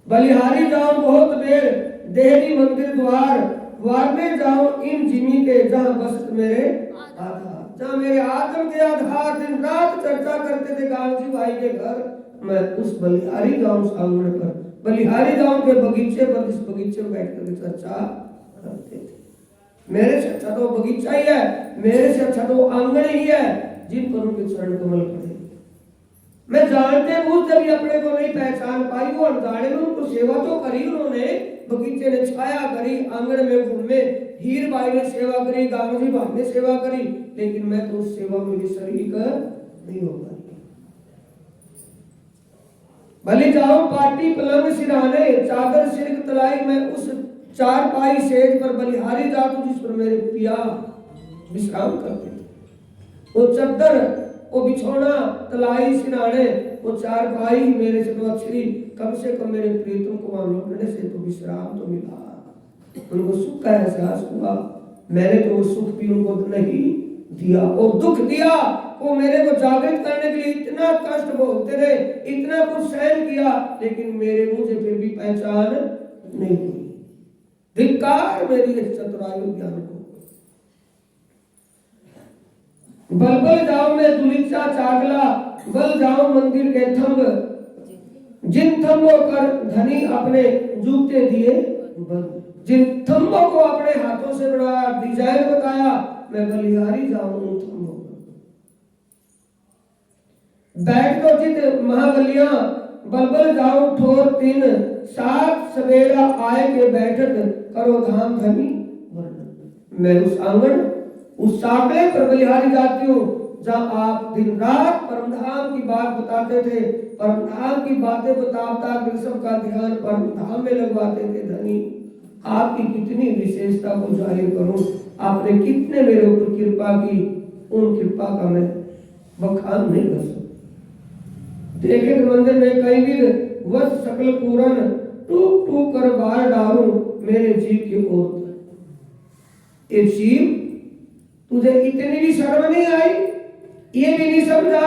बलिहारी जाऊं बहुत देर, देहरी मंदिर द्वार। वारने जाऊं इन जिमी के, जहां बसत मेरे आधार। जहां मेरे आत्म के आधार दिन रात चर्चा करते थे गांधी भाई के घर, मैं उस बलिहारी जाऊं उस आंगन पर। बलिहारी जाऊं के बगीचे पर, जिस बगीचे में बैठ कर चर्चा करते थे। मेरे से अच्छा तो बगीचा ही है, मेरे से अच्छा तो आंगन ही है जिन पर उनके चरण कमल पड़े। मैं जानते बूझते भी अपने को नहीं पहचान पाई। वो अनजाने में उनको सेवा तो करी उन्होंने, बगीचे ने छाया करी, आंगन में घूमे, हीर बाई ने सेवा करी, गांधी भाई ने सेवा करी, लेकिन मैं तो उस सेवा में शरीक नहीं हो पाई। भले जाऊं पाटी पलंग सिराने, चादर सिर तलाई। मैं उस चार पाई सेज पर बलिहारी जातू, जिस पर मेरे पिया विश्राम करते थे। वो चद्दर, वो बिछौना, तलाई सिराने, वो चार पाई मेरे से तो अच्छी, कम से कम मेरे प्रीतम को वहां लौटने से तो विश्राम तो मिला। उनको सुख का एहसास हुआ। मैंने तो वो सुख भी उनको नहीं दिया और दुख दिया। वो मेरे को जागृत करने के लिए इतना कष्ट भोगते रहे, इतना कुछ सहन किया, लेकिन मेरे मुझे फिर भी पहचान नहीं हुई। धिक्कार मेरी चतुरायु ज्ञान को। बल बल जाओ मैं दुलिचा चागला, बल जाओ मंदिर के थंब। जिन थंबों कर धनी अपने जूते दिए बंद। जिन थंबों को अपने हाथों से बनाया, डिजाइन बताया, मैं बलिहारी जाऊं उन थंबों पर। बैठ तो जित महाबलियां, बलबल जाओ ठोर तीन। सात सवेरा आए के बैठक, करो धाम धनी वर्णन। मैं उस आंगन, उस साकले पर बलिहारी जाती हूँ जहाँ आप दिन रात परमधाम की बात बताते थे, परमधाम की बातें बता ऋषभ का ध्यान परमधाम में लगवाते थे। धनी आपकी कितनी विशेषता को जाहिर करूं, आपने कितने मेरे ऊपर कृपा की, उन कृपा का मैं बखान नहीं कर सकता। देखे मंदिर में कई विध वस सकल पूरन, टूक टूक कर बार डालूं मेरे जीव की ओर। एक जीव तुझे इतनी भी शर्म नहीं आई, ये भी नहीं समझा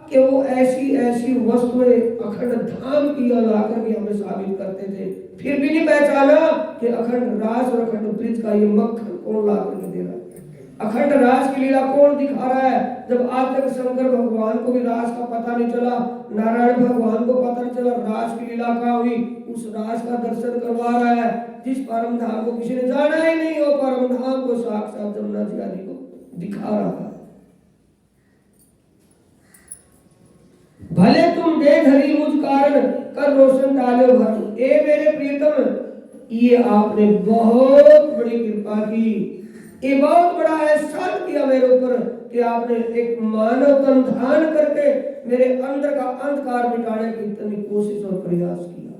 कि वो ऐसी ऐसी वस्तुएं अखंड धाम की लाकर के हमें साबित करते थे, फिर भी नहीं पहचाना कि अखंड रास और अखंड ब्रिज का ये मक्खन कौन ला करके दे रहा है, अखंड रास की लीला कौन दिखा रहा है। जब आज तक शंकर भगवान को भी रास का पता नहीं चला, नारायण भगवान को पता नहीं चला रास की लीला कहाँ हुई, उस रास का दर्शन करवा रहा है। जिस परम धाम को किसी ने जाना ही नहीं, वो परम धाम को साक्षात जमुना जी आदि को दिखा रहा है। भले तुम दे धरी मुझ कारण कर रोशन डालो भर। ए मेरे प्रियतम, ये आपने बहुत बड़ी कृपा की, ये बहुत बड़ा एहसान किया मेरे ऊपर कि आपने एक मानव तन धारण करके मेरे अंदर का अंधकार मिटाने की इतनी कोशिश और प्रयास किया।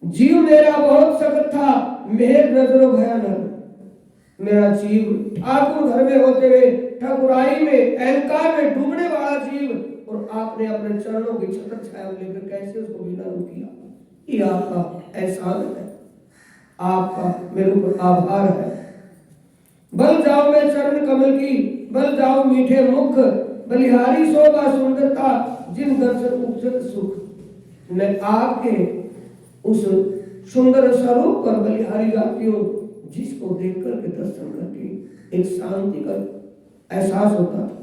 जीव मेरा बहुत सख्त था, मेहर नजरों भयानक। मेरा जीव ठाकुर घर में होते हुए ठाकुराई में अहंकार में डूबने वाला जीव, और आपने अपने चरणों की छत्र छाया लेकर कैसे उसको बिना किया। ये आपका एहसान है, आपका मेरे ऊपर आभार है। बल जाओ मैं चरण कमल की, बल जाओ मीठे मुख, बलिहारी शोभा सुंदरता जिन दर्शन उपजत सुख। मैं आपके उस सुंदर स्वरूप पर बलिहारी जाती हूँ, जिसको देख करके दर्शन करके एक शांति का एहसास होता था।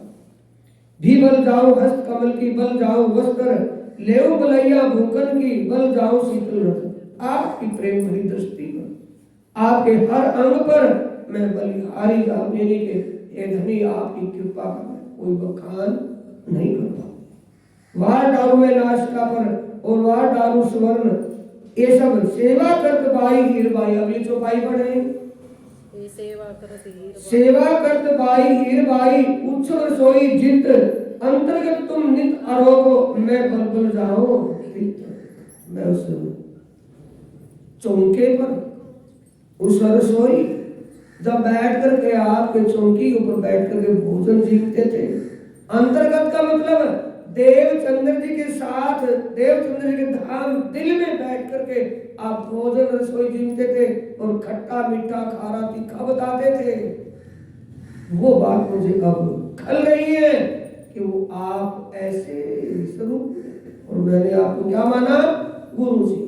भी बल जाओ हस्त कमल की, बल जाओ वस्त्र लेओ बलैया भूकन की, बल जाओ शीतल नजर। आपकी प्रेम भरी दृष्टि पर, आपके हर अंग पर मैं बलिहारी जामिनी के हे धनी आपकी कृपा का कोई बखान नहीं करता। वार डालू मैं नाशिका पर और वार डालू सुवर्ण, ये सब सेवा करत बाई हीर बाई। अब ये चौपाई पढ़े, सेवा करत बाई हीर बाई, उच्छल सोई जित अंतर्गत तुम नित आरोप, मैं बलबल जाऊं मैं उस चौके पर, उस रसोई जब बैठ करके आपके चौकी ऊपर बैठ करके भोजन जीतते थे। अंतर्गत का मतलब देवचंद्र जी के साथ, देवचंद्र जी के धाम दिल में बैठ करके आप भोजन रसोई जीतते थे और खट्टा मीठा खारा तीखा बताते थे। वो बात मुझे अब खल रही है कि वो आप ऐसे स्वरूप, और मैंने आपको क्या माना, गुरु जी।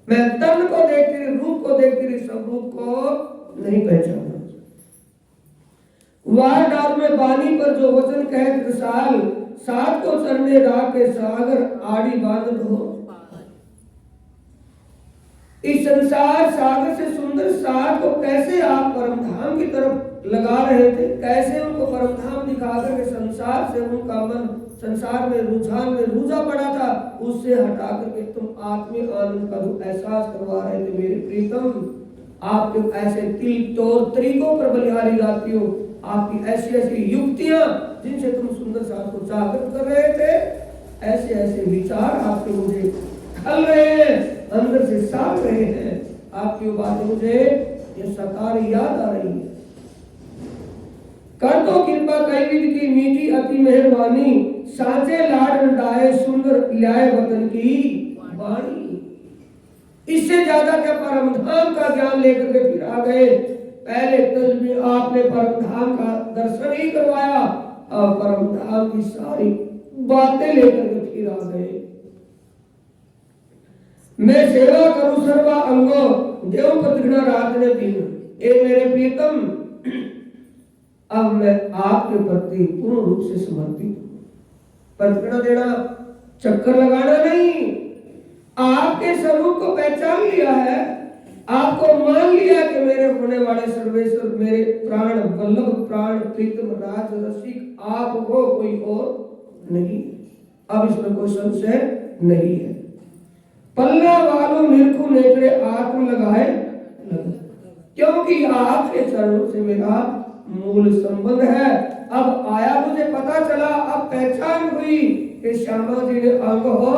मैं तन को देखती रही, रूप को देखती रही, स्वरूप को नहीं पहचाना। वार डाल में बानी पर जो वचन कहत विशाल, सात को चरने राह के सागर आड़ी बांध हो। इस संसार सागर से सुंदर सात को कैसे आप परमधाम की तरफ लगा रहे थे, कैसे उनको परमधाम दिखाकर के संसार से उनका मन संसार में रुझान में रुझा पड़ा था, उससे हटा करके तुम आत्मिक आनंद का जो एहसास करवा रहे थे मेरे प्रीतम। आपके ऐसे तिल तौर तरीकों पर बलिहारी जाती हो, आपकी ऐसी ऐसी युक्तियां जिनसे तुम सुंदर साथ को जागृत कर रहे थे, ऐसे ऐसे विचार आपके मुझे खल रहे हैं, अंदर से साफ रहे हैं। आपकी बातें मुझे ये सतारी याद आ रही है। कर दो कृपा कई विध की मीठी अति मेहरबानी, साचे लाड डाए सुंदर ल्याए वतन की वाणी। इससे ज्यादा क्या परमधाम का ज्ञान लेकर के फिर आ गए। पहले तल में आपने परमधाम का दर्शन ही करवाया, और परमधाम की सारी बातें लेकर के फिर आ गए। मैं सेवा करूं सर्वा अंगो, देव प्रतिज्ञा रात ने दिन। ए मेरे प्रीतम, अब मैं आपके प्रति पूर्ण रूप से समर्पित हूं। प्रतिज्ञा देना चक्कर लगाना नहीं, आपके स्वरूप को पहचान लिया है, आपको मान लिया कि मेरे होने वाले सर्वेश्वर, मेरे प्राण वल्लभ, प्राण प्रीतम राज रसिक आप हो, कोई और नहीं। अब इसमें कोई संशय नहीं है। पल्ला वालों निरखु नेत्रे आत्म लगाए, क्योंकि आपके चरणों से मेरा मूल संबंध है। अब आया मुझे पता चला, अब पहचान हुई कि श्यामा जी ने अंग हो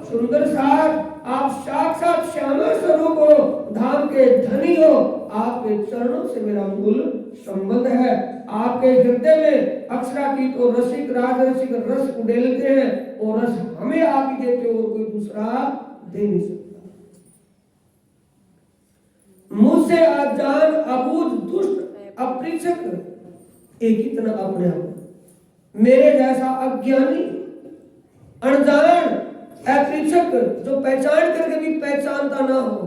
सुंदर साथ, आप साक्षात श्यामा स्वरूप हो, धाम के धनी हो, आपके चरणों से मेरा मूल संबंध है। आपके हृदय में अक्षरातीत और रसिक राजरसिक रस उड़ेलते हैं, और रस हमें आप ही देते हो, कोई दूसरा दे नहीं सकता। मुझसे अजान अबूझ दुष्ट अपरिचक एक इतना अपने आप, मेरे जैसा अज्ञानी अनजान अपरिचक जो पहचान करके भी पहचानता ना हो,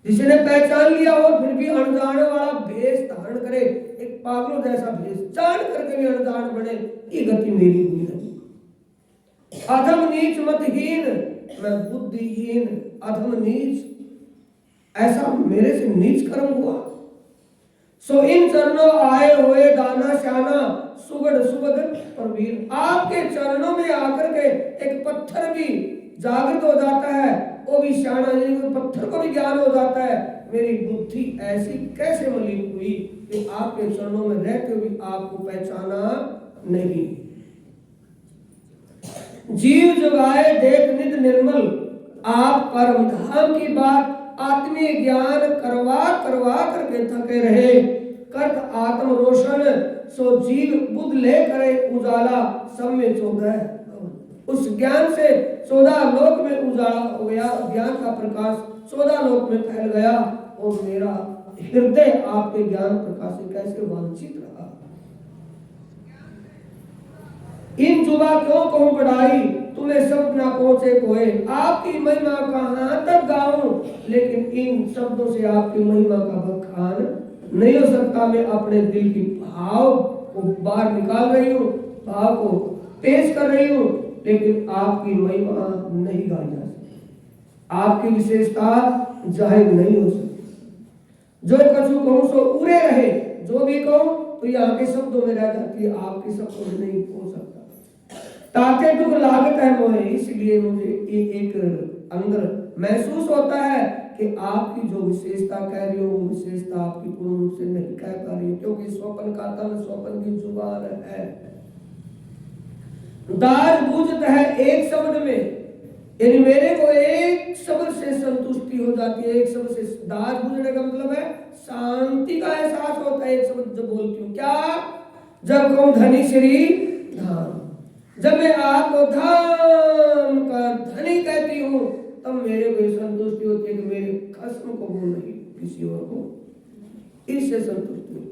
जिसने पहचान लिया हो फिर भी अनजान वाला भेष धारण करे, एक पागलों जैसा भेष जान करके भी अनजान बने, ये गति मेरी हुई नहीं। अधम नीच मतहीन, मैं बुद्धिहीन अधम नीच, ऐसा मेरे से नीच कर्म हुआ। सो इन चरणों आए हुए दाना श्याना सुगढ़ सुगध प्रवीण, आपके चरणों में आकर के एक पत्थर भी जागृत हो जाता है, वो भी श्याना जी पत्थर को भी ज्ञान हो जाता है। मेरी बुद्धि ऐसी कैसे मलिन हुई कि आपके चरणों में रहते हुए आपको पहचाना नहीं। जीव जगाए देख नित निर्मल, आप परम धाम की बात आत्मीय ज्ञान करवा करवा करके थके रहे, करत आत्म रोशन सो जीव बुद्ध ले करे उजाला, सब में 14 उस ज्ञान से 14 लोक में उजाला हो गया, ज्ञान का प्रकाश 14 लोक में फैल गया, और मेरा हृदय आपके ज्ञान प्रकाश से कैसे वांछित रहा। इन जुबा क्यों कहूं पढ़ाई, तुम्हें शब्द ना पहुंचे कोई, आपकी महिमा कहां तक गाऊं, लेकिन इन शब्दों से आपकी महिमा का बखान नहीं हो सकता। मैं अपने दिल की भाव को बाहर निकाल रही हूँ, भाव को पेश कर रही हूँ, लेकिन आपकी महिमा नहीं गाई जा सकती, आपकी विशेषता जाहिर नहीं हो सकती। जो कछु कहूं सो उरे रहे, जो भी कहूं तो यहाँ के शब्दों में रह जाती है, आपके शब्दों में नहीं हो सकता। ताके दुख लागत है मोहे, इसलिए मुझे एक अंदर महसूस होता है कि आपकी जो विशेषता कह रही हो वो विशेषता आपकी पूर्ण रूप से नहीं कह पा रही, क्योंकि स्वपन का तन स्वपन की जुबान है। दाज बूझत है एक शब्द में, यानी मेरे को एक शब्द से संतुष्टि हो जाती है, एक शब्द से। दाज बूझने का मतलब है शांति का एहसास होता है एक शब्द जब बोलती हूँ। क्या? जब कहूँ धनी श्री धाम, जब मैं आपको धाम का धनी कहती हूँ तब मेरे को संतुष्टि होती है कि मेरे खस्म को बोल रही किसी और को, इससे संतुष्टि होती।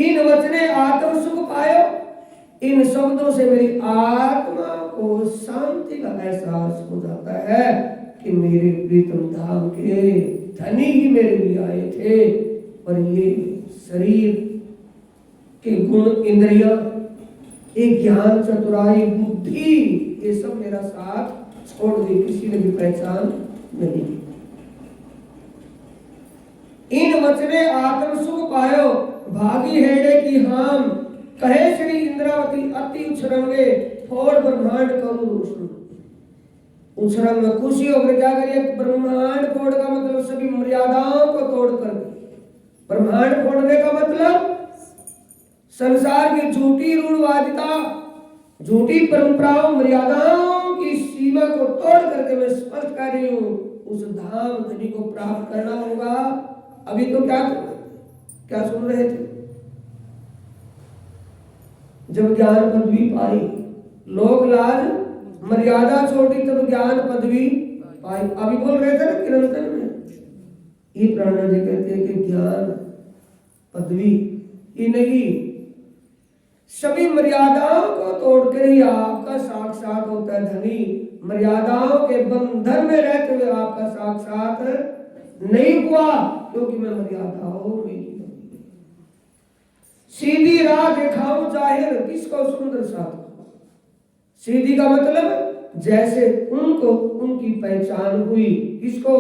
इन वचने आत्म सुख पायो, इन शब्दों से मेरी आत्मा को शांति का एहसास हो जाता है कि मेरे प्रीतम धाम के धनी ही मेरे लिए आए थे, और ये शरीर के गुण इंद्रिय, एक ज्ञान चतुराई बुद्धि, ये सब मेरा साथ छोड़ दी, किसी ने भी पहचान नहीं। इन वचने आत्म सुख पायो, भागी हेड़े की हाम, कहे श्री इंद्रावती अति उछरंगे, थोड़ ब्रह्मांड करूं रोशन। उछरंग में खुशी होकर क्या करिए, ब्रह्मांड फोड़ का मतलब सभी मर्यादाओं को तोड़ कर, ब्रह्मांड फोड़ने का मतलब संसार की झूठी रूढ़वादिता, झूठी परंपराओं मर्यादाओं की सीमा को तोड़ करके मैं स्पष्ट कर रही हूं, उस धाम धनी को प्राप्त करना होगा। अभी तो क्या सुन रहे थे, जब ज्ञान पदवी पाई, लोक लाज मर्यादा छोड़ी, तब ज्ञान पदवी पाई। अभी बोल रहे थे ना किरंतन में, ये प्राणा जी कहते हैं कि ज्ञान पदवी ही नहीं, सभी मर्यादाओं को तोड़कर ही आपका साक्षात होता है धनी। मर्यादाओं के बंधन में रहते हुए आपका साक्षात नहीं हुआ, क्योंकि मैं मर्यादाओं में ही बंधी। सीधी राह दिखाऊं जाहिर, किसको सुंदर साथ। सीधी का मतलब जैसे उनको उनकी पहचान हुई, किसको?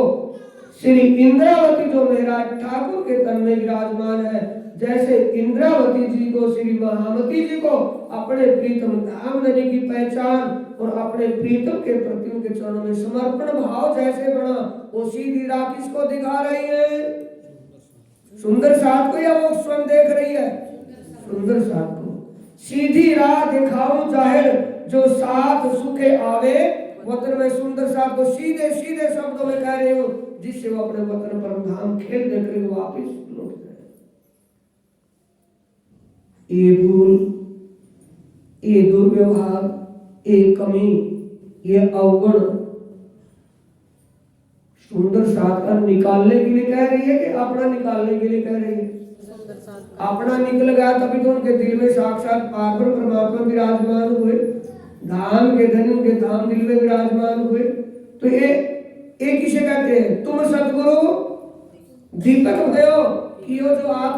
श्री इंद्रावती जो मेरा ठाकुर के तन में विराजमान है, जैसे इंद्रावती जी को श्री महामती जी को अपने प्रीतम धाम धनी की पहचान और अपने प्रीतम के प्रति उनके चरणों में समर्पण भाव जैसे बना, वो सीधी राह किसको दिखा रही है? सुंदर साथ को, या वो स्वयं देख रही है? सुंदर साथ को। सीधी राह दिखाऊं जाहिर जो साथ सुखे आवे, वतन में सुंदर साथ को सीधे सीधे शब्दों में कह रही हूं, जिससे वो अपने वतन परम धाम खेल देकर वापिस लौट जाए। ये भूल, ये दुर्व्यवहार, ये कमी, ये अवगुण सुंदर साथ का निकालने के लिए कह रही है कि अपना निकालने के लिए कह रही है? अपना निकल गया तभी तो उनके दिल में साक्षात पार परमात्मा विराजमान हुए, धाम के धन उनके धाम दिल में विराजमान हुए। तो ये किसे कहते हैं? तुम सतगुरु दीपक भयो कियो जो आप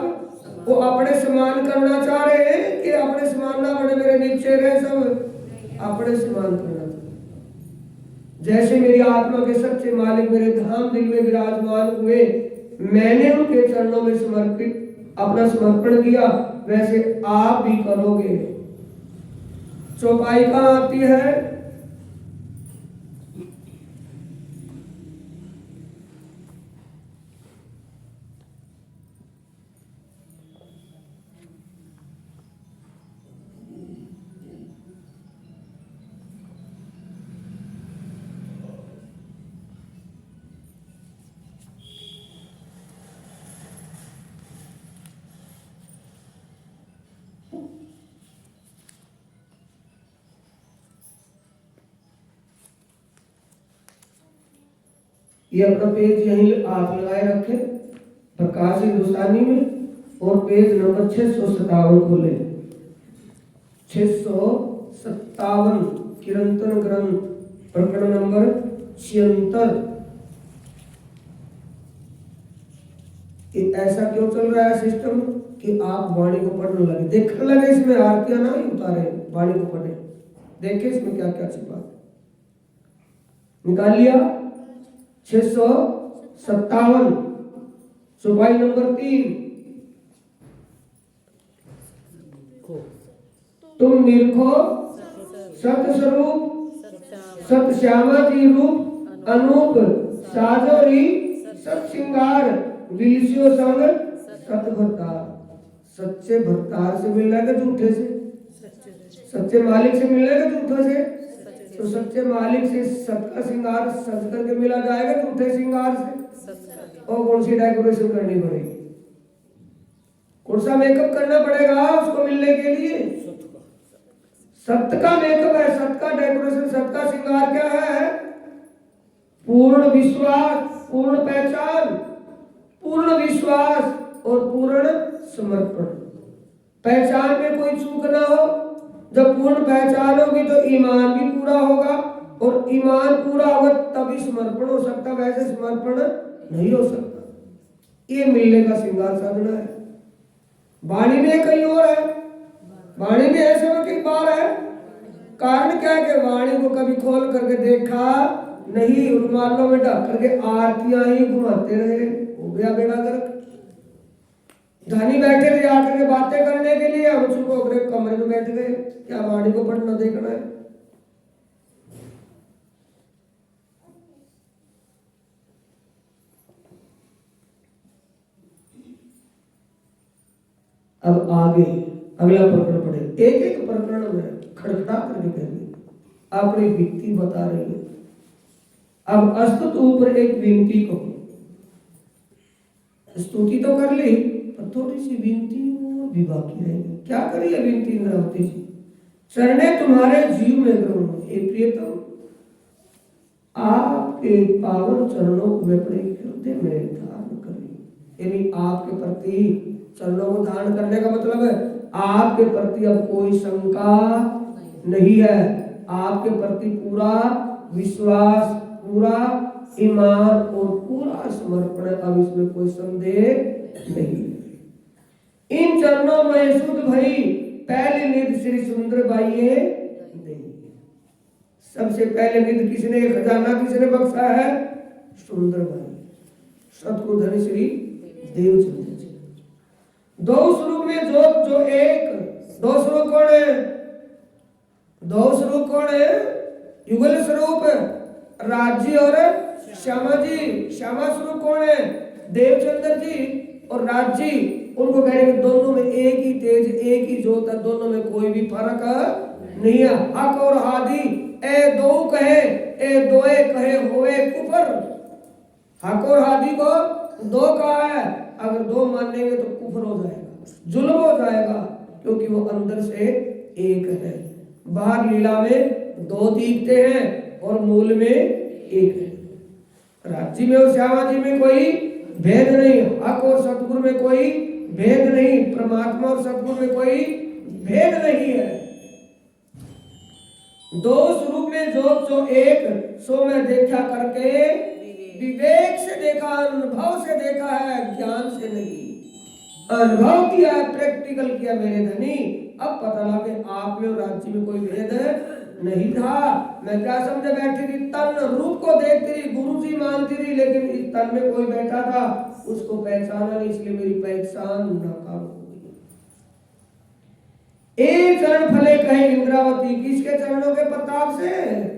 वो अपने समान करना चाह रहे हैं कि अपने समान ना बने मेरे नीचे रहे, सब अपने समान करना। जैसे मेरी आत्मा के सच्चे मालिक मेरे धाम दिल में विराजमान हुए, मैंने उनके चरणों में समर्पित अपना समर्पण किया, वैसे आप भी करोगे। चौपाई कहाँ आती है? ये अपना पेज यहीं हाथ लगाए रखे प्रकाश हिंदुस्तानी में, और पेज नंबर 657 खोले। 657 किरंतन ग्रंथ प्रकरण नंबर 76। ऐसा क्यों चल रहा है सिस्टम कि आप वाणी को पढ़ने लगे, देखने लगे, इसमें आरतियां ना ही उतारे, वाणी को पढ़े, देखे इसमें क्या क्या छिपा। निकाल लिया 657 चौपाई नंबर 3। तुम निरखो सत स्वरूप सत श्यामा जी रूप अनूप साजोरी सत श्रृंगार विलसियो संग सत भरतार। सच्चे भरतार से मिलना है झूठे से? सच्चे मालिक से मिलना है झूठे से? तो सच्चे मालिक से सत का श्रृंगार सच करके मिला जाएगा झूठे श्रृंगार से? और कौन सी डेकोरेशन करनी पड़ेगी, कौन सा मेकअप करना पड़ेगा उसको मिलने के लिए? सत्य का मेकअप है, सत्य का डेकोरेशन, सत्य का श्रृंगार क्या है? पूर्ण विश्वास, पूर्ण पहचान, पूर्ण विश्वास और पूर्ण समर्पण। पहचान में कोई चूक ना हो। जब पूर्ण पहचान होगी तो ईमान भी पूरा होगा, और ईमान पूरा होगा तभी समर्पण हो सकता, वैसे समर्पण नहीं हो सकता। ये मिलने का श्रृंगार साधना है। वाणी में कहीं और है, वाणी में ऐसे में कई बार है। कारण क्या है कि वाणी को कभी खोल करके देखा नहीं, रुमालों में ढक करके आरतियां ही घुमाते रहे, हो गया बेड़ा गर्क। धनी बैठे थे आकर के बातें करने के लिए, हम चुप होकर कमरे में बैठ गए, क्या वाणी को पढ़ना देखना है? अब आगे अगला प्रकरण पढ़े। एक एक प्रकरण में खड़खड़ा करके कहेंगे, अपनी वित्ती बता रही है। अब अस्तुत ऊपर एक विनती कहो। स्तुति तो कर ली पर थोड़ी सी विनती भी बाकी रहेगी। क्या करिए विनती इंद्रावती जी? चरणे तुम्हारे जीव में ग्रहण, हे प्रियतम आपके पावन चरणों को मैं अपने हृदय में धारण करी। यानी आपके प्रति चरणों को धारण करने का मतलब है आपके प्रति अब कोई शंका नहीं है, आपके प्रति पूरा विश्वास, पूरा ईमान और पूरा समर्पण है। अब इसमें कोई संदेह नहीं। इन चरणों में शुद्ध भई पहले निध श्री सुंदर बाई सबसे पहले निध किसने खजाना किसने बख्शा है? सुंदर बाई, सतगुरु धन श्री देवचंद्र जी। दो स्वरूप में जो एक, दो स्वरूप कौन है? दो स्वरूप कौन है? युगल स्वरूप राज्य और श्यामा जी। श्यामा स्वरूप कौन है? देवचंद्र जी। और राज्य उनको कह रहे कि दोनों में एक ही तेज, एक ही ज्योत है, दोनों में कोई भी फर्क नहीं है। हक और हादी ए दो कहे, ए दोए कहे होए कुफर। हक और हादी को दो कहा है, अगर दो मानेंगे तो कुफर हो जाएगा, जुल्म हो जाएगा, क्योंकि वो अंदर से एक है। बाहर लीला में दो दिखते हैं और मूल में एक है। राज्य में और श्यामा जी में कोई भेद नहीं, हक और सतगुरु में कोई भेद नहीं, परमात्मा और सतगुरु में कोई भेद नहीं है। दो स्वरूप में जो एक सो में देखा करके, विवेक से देखा, अनुभव से देखा है, ज्ञान से नहीं। अनुभव किया है, प्रैक्टिकल किया मेरे धनी, अब पता लगा कि आप में और राज्य में कोई भेद नहीं था। मैं क्या समझे बैठी थी, तन रूप को देखती रही, गुरु जी मानती रही, लेकिन इस तन में कोई बैठा था, उसको पहचाना नहीं, इसलिए मेरी पहचान नाकाम हो गई। एक चरण फले कहे इंद्रावती, किसके चरणों के प्रताप से?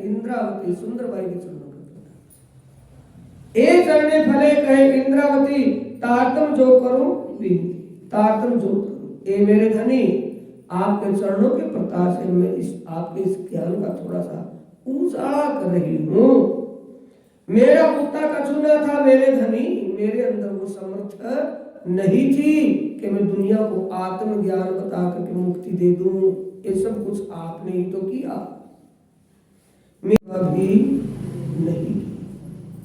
इंद्रावती सुंदरबाई के चरणों के प्रताप। एक चरण फले कहे इंद्रावती, तारतम जो करूं विनती, तारतम जो करूं, ए मेरे धनी, आपके चरणों के प्रताप से मैं इस आपके इस ज्ञान का थोड़ा सा ऊंचाड़ा कर रही हूं। मेरा कुत्ता का चुना था मेरे धनी, मेरे अंदर वो समर्थ नहीं थी कि मैं दुनिया को आत्मज्ञान बता करके मुक्ति दे दूं। ये सब कुछ आपने ही तो किया, मेरा भी नहीं।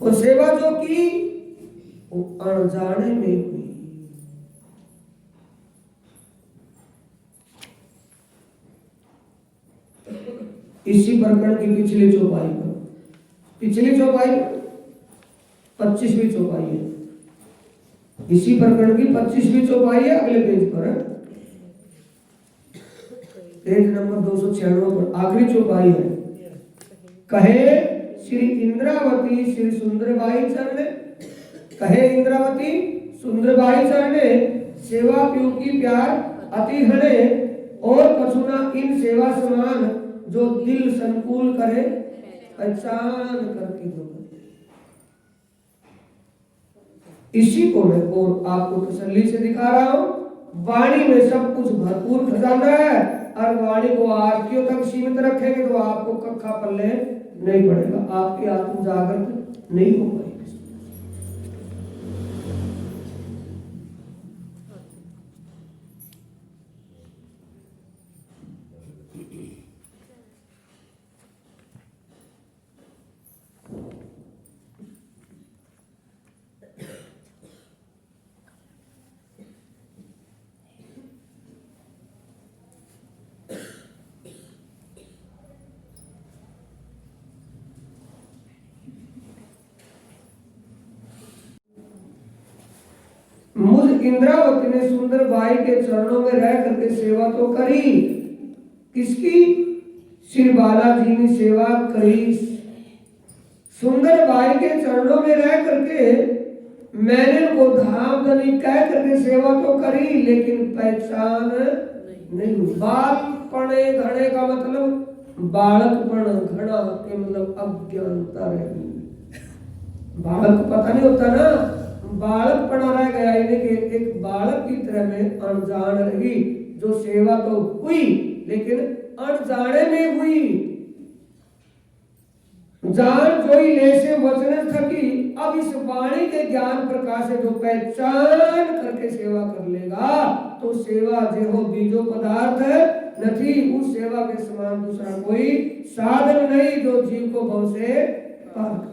और सेवा जो की वो अनजाने में हुई। इसी प्रकरण की पिछली चौपाई पर, पिछली चौपाई 25वीं चौपाई है, इसी प्रकरण की 25वीं चौपाई है, अगले पेज पर है, पेज नंबर 296 पर आखिरी चौपाई है। कहे श्री इंद्रावती श्री सुंदरबाई चरणे, कहे इंद्रावती सुंदरबाई चरणे, सेवा प्यू की प्यार अति हणे, और कछुना इन सेवा समान, जो दिल संकुल करे पहचान करके दो। इसी को मैं और आपको तसल्ली से दिखा रहा हूं। वाणी में सब कुछ भरपूर खजाना है, और वाणी को आरतियों तक सीमित रखेंगे तो आपको कक्का पल्ले नहीं पड़ेगा, आपकी आत्म जागृत नहीं हो पाएगी। मुझ इंद्रावती ने सुंदरबाई के चरणों में रह करके सेवा तो करी, किसकी? श्री बालाजी ने सेवा करी। सुंदरबाई के चरणों में रह करके मैंने उनको धाम धनी कह करके सेवा तो करी, लेकिन पहचान नहीं हुई। बालपणे घड़े का मतलब बालकपण, घड़ा के मतलब अज्ञानता रह गई। बालक को पता नहीं होता ना, बालक पड़ा रह गया, एक बालक की तरह में अनजान रही, जो सेवा तो हुई लेकिन अनजाने में हुई। जान जोई ले से वचन थकी, अब इस वाणी के ज्ञान प्रकाश से जो पहचान करके सेवा कर लेगा, तो सेवा जेहो बीजो पदार्थ नहीं, उस सेवा के समान दूसरा कोई साधन नहीं जो जीव को भव से पार करे।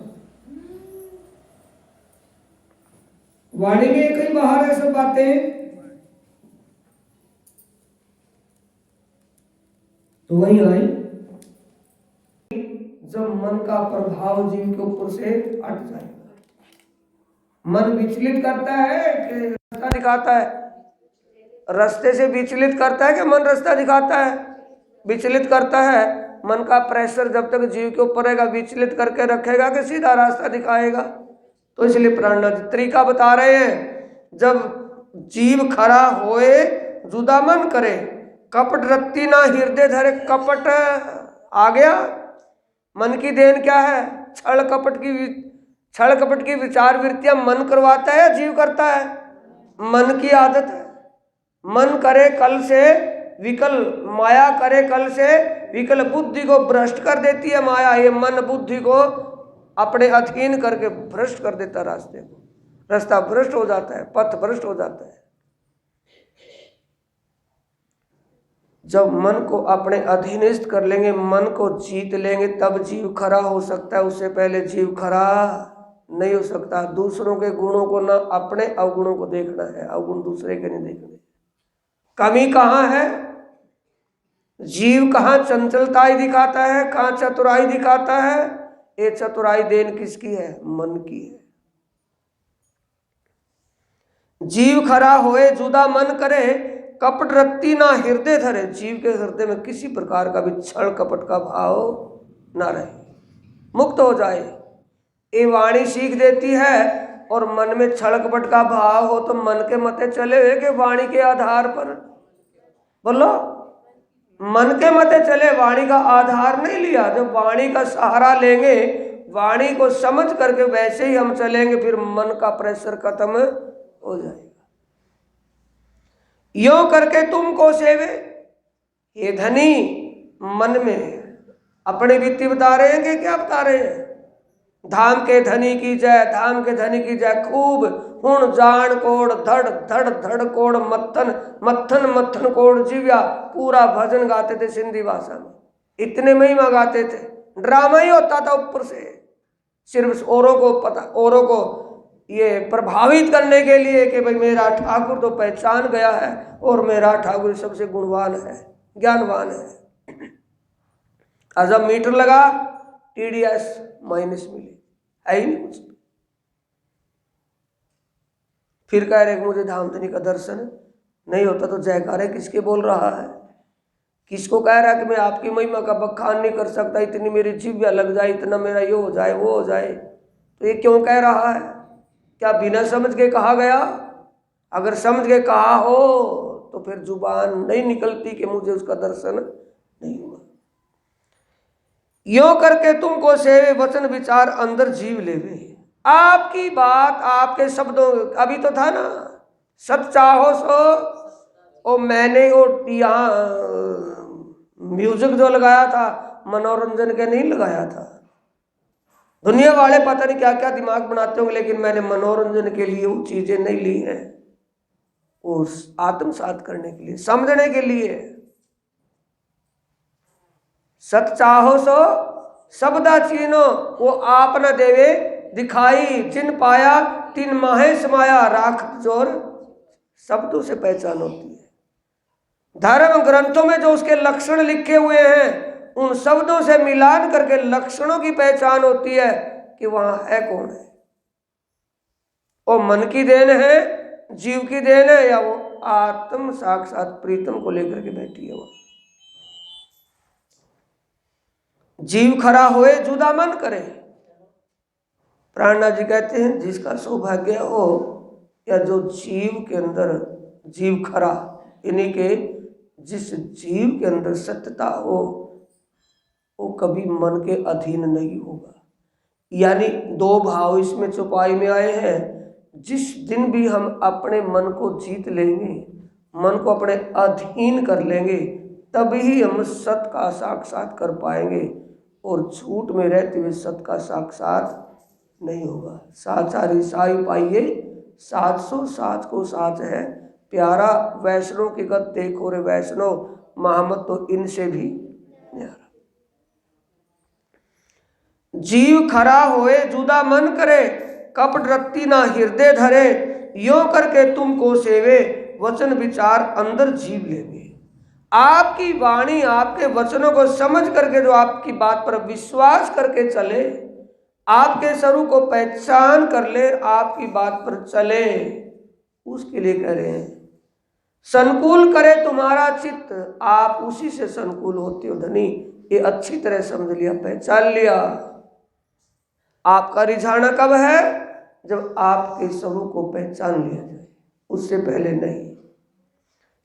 वाणी में कहीं बाहर है सब बातें, तो वही आई जब मन का प्रभाव जीव के ऊपर से हट जाएगा। मन विचलित करता है कि रास्ता दिखाता है? रास्ते से विचलित करता है कि मन रास्ता दिखाता है? विचलित करता है। मन का प्रेशर जब तक जीव के ऊपर रहेगा, विचलित करके रखेगा कि सीधा रास्ता दिखाएगा। तो इसलिए प्राणनाथ तरीका बता रहे हैं, जब जीव खरा होए जुदा मन करे, कपट रत्ती ना हृदय धरे। कपट आ गया, मन की देन क्या है? छल कपट की विचार वृत्तियां मन करवाता है, जीव करता है? मन की आदत है। मन करे कल से विकल, माया करे कल से विकल, बुद्धि को भ्रष्ट कर देती है माया। ये मन बुद्धि को अपने अधीन करके भ्रष्ट कर देता, रास्ते को, रास्ता भ्रष्ट हो जाता है, पथ भ्रष्ट हो जाता है। जब मन को अपने अधीनस्थ कर लेंगे, मन को जीत लेंगे, तब जीव खरा हो सकता है। उससे पहले जीव खरा नहीं हो सकता। दूसरों के गुणों को ना अपने अवगुणों को देखना है, अवगुण दूसरे के नहीं देखने। कमी कहाँ है? जीव कहाँ चंचलताई दिखाता है, कहाँ चतुराई दिखाता है? ये चतुराई देन किसकी है? मन की है। जीव खरा होए जुदा मन करे, कपट रत्ती ना हृदय धरे। जीव के हृदय में किसी प्रकार का भी छल कपट का भाव ना रहे, मुक्त हो जाए। ये वाणी सीख देती है। और मन में छल कपट का भाव हो तो मन के मते चले हुए कि वाणी के आधार पर? बोलो, मन के मते चले, वाणी का आधार नहीं लिया। जब वाणी का सहारा लेंगे, वाणी को समझ करके वैसे ही हम चलेंगे, फिर मन का प्रेशर खत्म हो जाएगा। यो करके तुमको सेवे, ये धनी मन में अपनी वित्ती बता रहे हैं कि क्या बता रहे हैं? धाम के धनी की जय, धाम के धनी की जय। खूब हुण जान कोड़ धड़ धड़ धड़ कोड़ मत्थन मत्थन मत्थन कोड़ जीव्या। पूरा भजन गाते थे सिंधी भाषा में, इतने महिमा गाते थे। ड्रामा ही होता था ऊपर से, सिर्फ औरों को पता, औरों को ये प्रभावित करने के लिए कि भाई मेरा ठाकुर तो पहचान गया है और मेरा ठाकुर सबसे गुणवान है, ज्ञानवान है। और जब मीटर लगा TDS माइनस मिली, है ही नहीं कुछ। फिर कह रहे मुझे धामधनी का दर्शन नहीं होता तो जयकारे किसके बोल रहा है? किसको कह रहा है कि मैं आपकी महिमा का बखान नहीं कर सकता, इतनी मेरी जिव्या लग जाए, इतना मेरा ये हो जाए वो हो जाए? तो ये क्यों कह रहा है? क्या बिना समझ के कहा गया? अगर समझ के कहा हो तो फिर जुबान नहीं निकलती कि मुझे उसका दर्शन नहीं हुआ। यो करके तुमको सेवे, वचन विचार अंदर जीव लेवे। आपकी बात, आपके शब्दों, अभी तो था ना, सत चाहो सो। ओ मैंने वो यहाँ म्यूजिक जो लगाया था मनोरंजन के नहीं लगाया था। दुनिया वाले पता नहीं क्या क्या दिमाग बनाते होंगे, लेकिन मैंने मनोरंजन के लिए वो चीजें नहीं ली हैं, वो आत्मसात करने के लिए, समझने के लिए। सत चाहो सो शब्दा चीनो, वो आप न देवे दिखाई, जिन पाया तिन माहे समाया। राख जोर शब्दों से पहचान होती है। धर्म ग्रंथों में जो उसके लक्षण लिखे हुए हैं, उन शब्दों से मिलान करके लक्षणों की पहचान होती है कि वहां है कौन है। वो मन की देन है, जीव की देन है, या वो आत्म साक्षात प्रीतम को लेकर के बैठी है। वो जीव खरा होए जुदा मन करे। प्राणनाथ जी कहते हैं जिसका सौभाग्य हो, या जो जीव के अंदर जीव खरा, यानी के जिस जीव के अंदर सत्यता हो, वो कभी मन के अधीन नहीं होगा। यानी दो भाव इसमें चौपाई में आए हैं। जिस दिन भी हम अपने मन को जीत लेंगे, मन को अपने अधीन कर लेंगे, तभी हम सत्य का साक्षात कर पाएंगे। और झूठ में रहते हुए सत्य का साक्षात नहीं होगा। साचारी साई पाइए 707 को साथ है प्यारा। वैष्णव की गत देखो रे वैष्णव, महामत तो इनसे भी न्यारा। जीव खरा होए जुदा मन करे, कपट रत्ती ना हृदय धरे। यो करके तुमको सेवे, वचन विचार अंदर जीव लेवे। आपकी वाणी, आपके वचनों को समझ करके जो आपकी बात पर विश्वास करके चले, आपके स्वरूप को पहचान कर ले, आपकी बात पर चले, उसके लिए कह रहे हैं संकुल करे तुम्हारा चित्त। आप उसी से संकुल होते हो धनी। ये अच्छी तरह समझ लिया, पहचान लिया। आपका रिझाना कब है? जब आपके स्वरूप को पहचान लिया जाए, उससे पहले नहीं।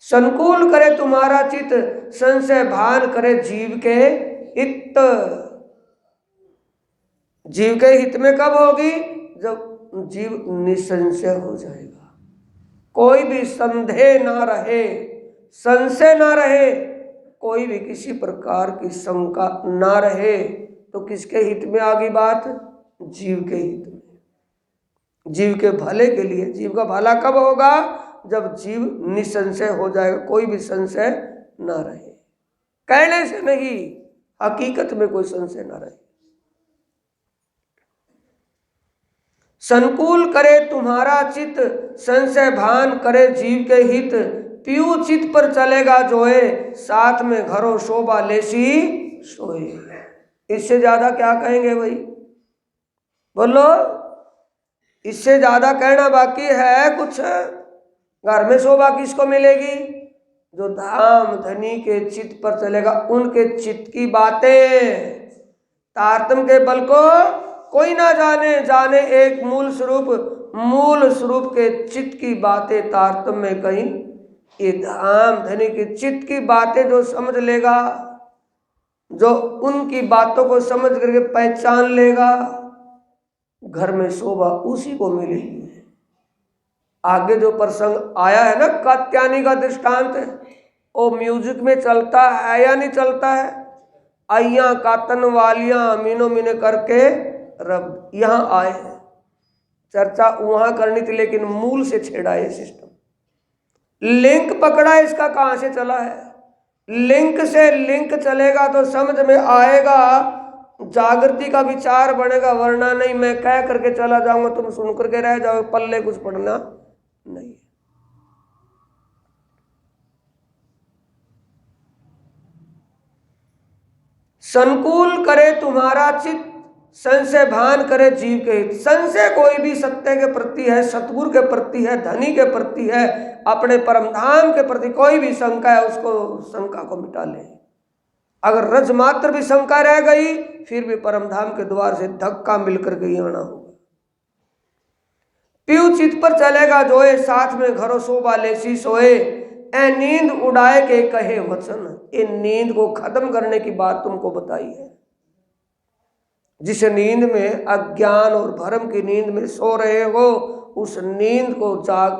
संकुल करे तुम्हारा चित्त, संशय भान करे जीव के हित। जीव के हित में कब होगी? जब जीव निसंशय हो जाएगा। कोई भी संदेह ना रहे, संशय ना रहे, कोई भी किसी प्रकार की शंका ना रहे, तो किसके हित में आ गई बात? जीव के हित में, जीव के भले के लिए। जीव का भला कब होगा? जब जीव निसंशय हो जाएगा, कोई भी संशय ना रहे, कहने से नहीं, हकीकत में कोई संशय ना रहे। संकुल करे तुम्हारा चित, संशय भान करे जीव के हित, पीऊ चित पर चलेगा जोए, साथ में घरों शोभा लेसी सोए। इससे ज्यादा क्या कहेंगे भाई? बोलो, इससे ज्यादा कहना बाकी है कुछ? घर में शोभा किसको मिलेगी? जो धाम धनी के चित्त पर चलेगा, उनके चित्त की बातें। तारतम के बल को कोई ना जाने, जाने एक मूल स्वरूप, मूल स्वरूप के चित्त की बातें तारतम में कहीं। ये धाम धनी के चित्त की बातें जो समझ लेगा, जो उनकी बातों को समझ करके पहचान लेगा, घर में शोभा उसी को मिलेगी। आगे जो प्रसंग आया है ना, कात्यायनी का दृष्टांत, वो म्यूजिक में चलता है या नहीं चलता है? आइया कातन वालियां मीनो मीने करके रब यहाँ आए हैं। चर्चा वहां करनी थी, लेकिन मूल से छेड़ा ये सिस्टम। लिंक पकड़ा, इसका कहां से चला है? लिंक से लिंक चलेगा तो समझ में आएगा, जागृति का विचार बनेगा, वरना नहीं। मैं कह करके चला जाऊंगा, तुम सुन करके रह जाओ, पल्ले कुछ पढ़ना नहीं। संकुल करे तुम्हारा चित्त, संशय भान करे जीव के हित। संशय कोई भी सत्य के प्रति है, सतगुरु के प्रति है, धनी के प्रति है, अपने परमधाम के प्रति कोई भी शंका है, उसको शंका को मिटा ले। अगर रज मात्र भी शंका रह गई, फिर भी परमधाम के द्वार से धक्का मिलकर के आना होगा। पीऊ चित पर चलेगा जोए, साथ में घरों शोभा लेसी सोए, ए नींद उड़ाए के कहे वचन। ये नींद को खत्म करने की बात तुमको बताई है। जिस नींद में, अज्ञान और भ्रम की नींद में सो रहे हो, उस नींद को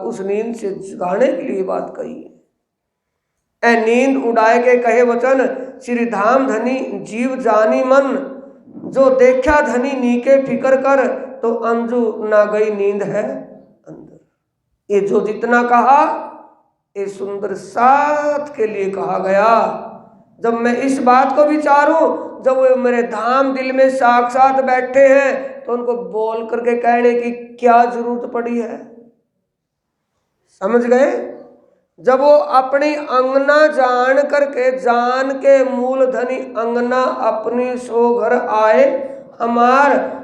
उस नींद से जगाने के लिए बात कही है। ए नींद उड़ाए के कहे वचन, श्री धाम धनी जीव जानी मन, जो देखा धनी नीके फिकर कर, तो अंजू ना गई नींद है अंदर। ये जो जितना कहा, ये सुंदर साथ के लिए कहा गया। जब मैं इस बात को विचारूं, जब वो मेरे धाम दिल में साक्षात बैठे हैं, तो उनको बोल करके कहने की क्या जरूरत पड़ी है? समझ गए? जब वो अपनी अंगना जान करके, जान के मूल धनी अंगना अपनी सो घर आए,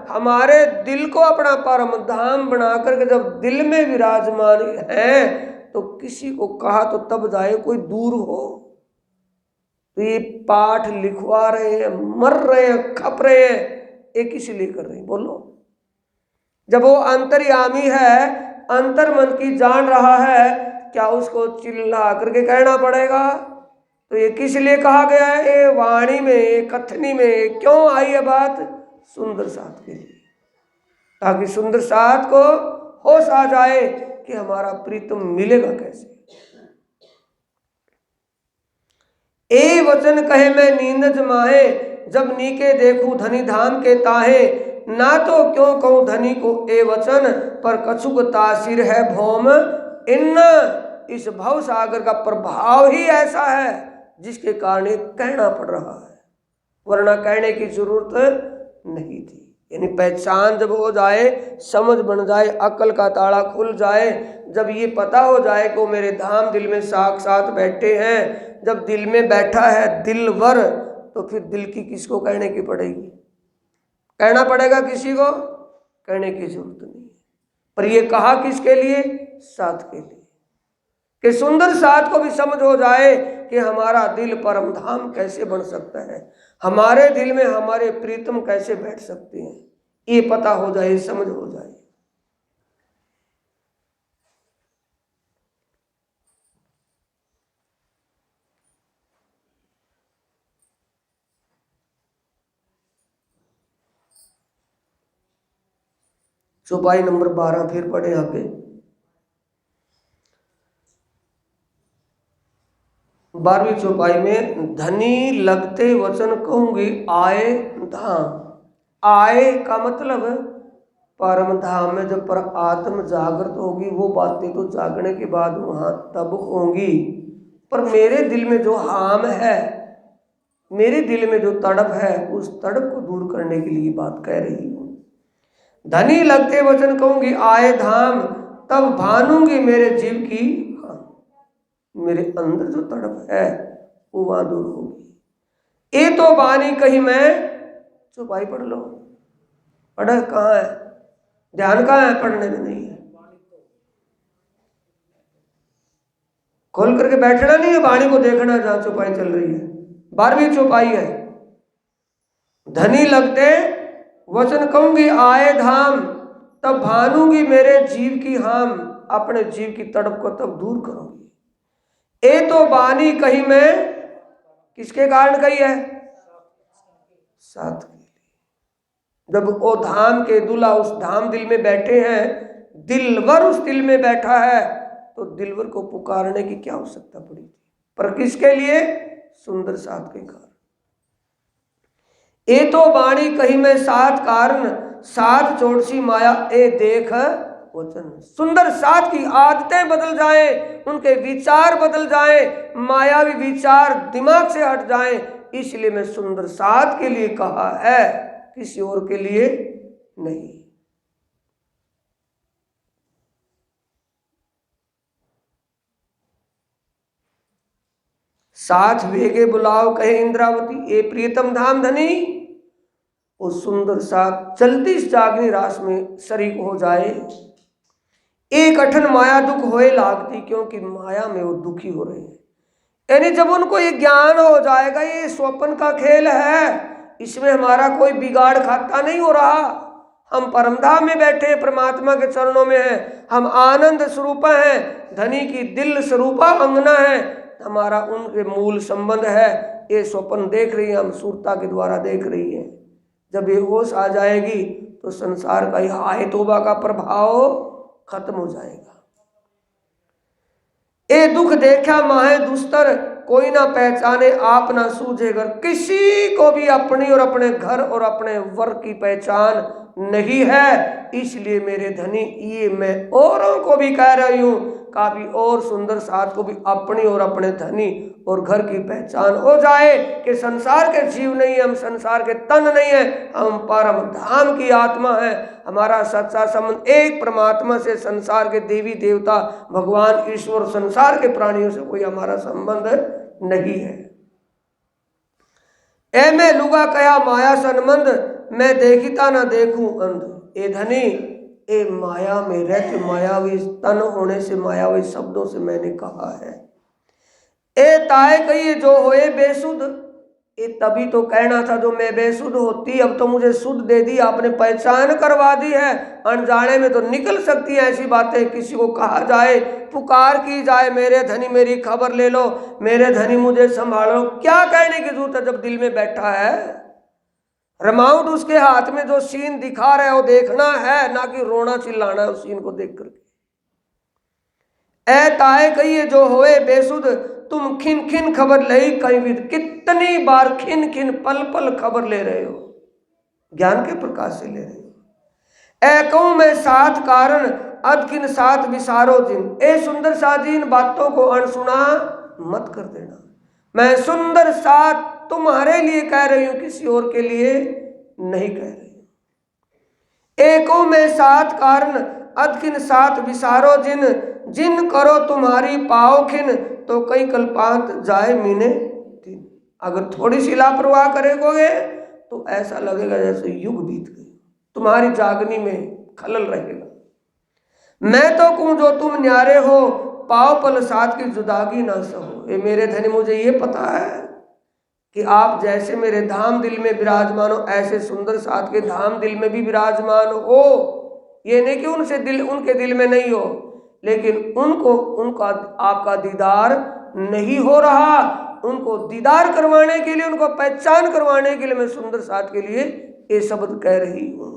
हमारे दिल को अपना परम धाम बना करके जब दिल में विराजमान है, तो किसी को कहा तो तब जाए, कोई दूर हो। तो ये पाठ लिखवा रहे हैं, मर रहे हैं, खप रहे हैं, एक इसलिए कर रहे हैं। बोलो, जब वो अंतर्यामी है, अंतर मन की जान रहा है, क्या उसको चिल्ला करके कहना पड़ेगा? तो ये किस लिए कहा गया है? ये वाणी में, कथनी में क्यों आई है बात? सुंदर साथ के लिए, ताकि सुंदर साथ को होश आ जाए कि हमारा प्रीतम मिलेगा कैसे। ए वचन कहे मैं नींद जमाए, जब नीके देखूं धनी धाम के ताहे, ना तो क्यों कहूं धनी को ए वचन, पर कछुक तासीर है भौम इन। इस भव सागर का प्रभाव ही ऐसा है जिसके कारण कहना पड़ रहा है, वरना कहने की जरूरत नहीं थी। यानी पहचान जब हो जाए, समझ बन जाए, अक्ल का ताला खुल जाए, जब ये पता हो जाए कि वो मेरे धाम दिल में साक्षात बैठे हैं, जब दिल में बैठा है दिलवर, तो फिर दिल की किसको कहने की पड़ेगी? कहना पड़ेगा किसी को? कहने की जरूरत नहीं है। पर ये कहा किसके लिए? साथ के लिए, कि सुंदर साथ को भी समझ हो जाए कि हमारा दिल परम धाम कैसे बन सकता है, हमारे दिल में हमारे प्रीतम कैसे बैठ सकते हैं, ये पता हो जाए, समझ हो जाए। चौपाई नंबर 12 फिर पढ़े आगे। 12वीं चौपाई में धनी लगते वचन कहूंगी आए धाम। आए का मतलब परम धाम में जब पर आत्म जागृत होगी वो बातें तो जागने के बाद वहां तब होंगी, पर मेरे दिल में जो हाम है, मेरे दिल में जो तड़प है, उस तड़प को दूर करने के लिए बात कह रही हूं। धनी लगते वचन कहूंगी आए धाम, तब भानूंगी मेरे जीव की, मेरे अंदर जो तड़प है वो वहां दूर होगी। ये तो बानी कही मैं, चौपाई पढ़ लो, पढ़ कहाँ है, ध्यान कहाँ है, पढ़ने में नहीं है, खोल करके बैठना नहीं है, वाणी को देखना जहां चौपाई चल रही है। 12वीं चौपाई है। धनी लगते वचन कहूंगी आए धाम, तब भानूंगी मेरे जीव की हाम, अपने जीव की तड़प को तब दूर करूंगी। ए तो बानी कही मैं, किसके कारण कही है, साथ के लिए। जब वो धाम के दूल्हा उस धाम दिल में बैठे हैं, दिलवर उस दिल में बैठा है, तो दिलवर को पुकारने की क्या आवश्यकता पड़ी थी, पर किसके लिए, सुंदर साथ के कारण। ए तो बाणी कही मैं साथ कारण, साथ चोटसी माया ए देख वचन। सुंदर साथ की आदतें बदल जाएं, उनके विचार बदल जाएं, मायावी विचार दिमाग से हट जाएं, इसलिए मैं सुंदर साथ के लिए कहा है, किसी और के लिए नहीं। साथ वेगे बुलाओ कहे इंद्रावती, ए प्रियतम धाम धनी, वो सुंदर साथ चलती जागनी रास में शरीक हो जाए। एक कठिन माया दुख होए लागती, क्योंकि माया में वो दुखी हो रहे हैं। यानी जब उनको ये ज्ञान हो जाएगा ये स्वप्न का खेल है, इसमें हमारा कोई बिगाड़ खाता नहीं हो रहा, हम परमधाम में बैठे हैं, परमात्मा के चरणों में हैं, हम आनंद स्वरूपा हैं, धनी की दिल स्वरूपा अंगना है, हमारा उनके मूल संबंध है। ये स्वप्न देख रही है, हम सूरता के द्वारा देख रही है। जब ये होश आ जाएगी तो संसार का यह हाय तौबा का प्रभाव खत्म हो जाएगा। ए दुख देखा माहे दुस्तर, कोई ना पहचाने आप ना सूझे घर। किसी को भी अपनी और अपने घर और अपने वर्ग की पहचान नहीं है, इसलिए मेरे धनी ये मैं औरों को भी कह रही हूं, काफी और सुंदर साथ को भी अपनी और अपने धनी और घर की पहचान हो जाए कि संसार के जीव नहीं है, हम संसार के तन नहीं है, हम परम धाम की आत्मा है। हमारा सच्चा संबंध एक परमात्मा से, संसार के देवी देवता भगवान ईश्वर, संसार के प्राणियों से कोई हमारा संबंध नहीं है। ए मैं लुगा कया माया संबंध, मैं देखिता ना देखूं अंध। ए धनी ए माया में रहते मायावी तन होने से, मायावी शब्दों से मैंने कहा है। ए ताए कहिए जो होए बेसुध, ये तभी तो कहना था जो मैं बेसुध होती, अब तो मुझे शुद्ध दे दी, आपने पहचान करवा दी है। अनजाने में तो निकल सकती है ऐसी बातें, किसी को कहा जाए, पुकार की जाए, मेरे धनी मेरी खबर ले लो, मेरे धनी मुझे संभालो, क्या कहने की जरूरत है जब दिल में बैठा है। रिमाउंट उसके हाथ में जो सीन दिखा रहा है वो देखना है, ना कि रोना चिल्लाना है उस सीन को देख करके। ए ताए कहिए जो होए बेसुध, तुम खिन खिन खबर लई कई विद। कितनी बार खिन खिन पल पल खबर ले रहे हो, ज्ञान के प्रकाश से ले रहे हो। ए कहूं मैं साथ कारण, अदकिन साथ विसारो जिन। ए सुंदर साथ इन बातों को अनसुना मत कर देना। मैं सुंदर साथ तुम्हारे लिए कह रही हूं, किसी और के लिए नहीं कह रही। एको में साथ कारण, अदकिन साथ विसारो जिन। जिन करो तुम्हारी पाओ खिन, तो कई कल्पांत जाए मीने दिन। अगर थोड़ी सी लापरवाह करेगोगे तो ऐसा लगेगा जैसे युग बीत गए, तुम्हारी जागनी में खलल रहेगा। मैं तो कहूं जो तुम न्यारे हो, पाओ पल साथ की जुदागी ना सहो। ये मेरे धनी मुझे ये पता है कि आप जैसे मेरे धाम दिल में विराजमान हो, ऐसे सुंदर साथ के धाम दिल में भी विराजमान हो। ये नहीं कि उनसे दिल, उनके दिल में नहीं हो, लेकिन उनका आपका दीदार नहीं हो रहा। उनको दीदार करवाने के लिए, उनको पहचान करवाने के लिए मैं सुंदर साथ के लिए ये शब्द कह रही हूं।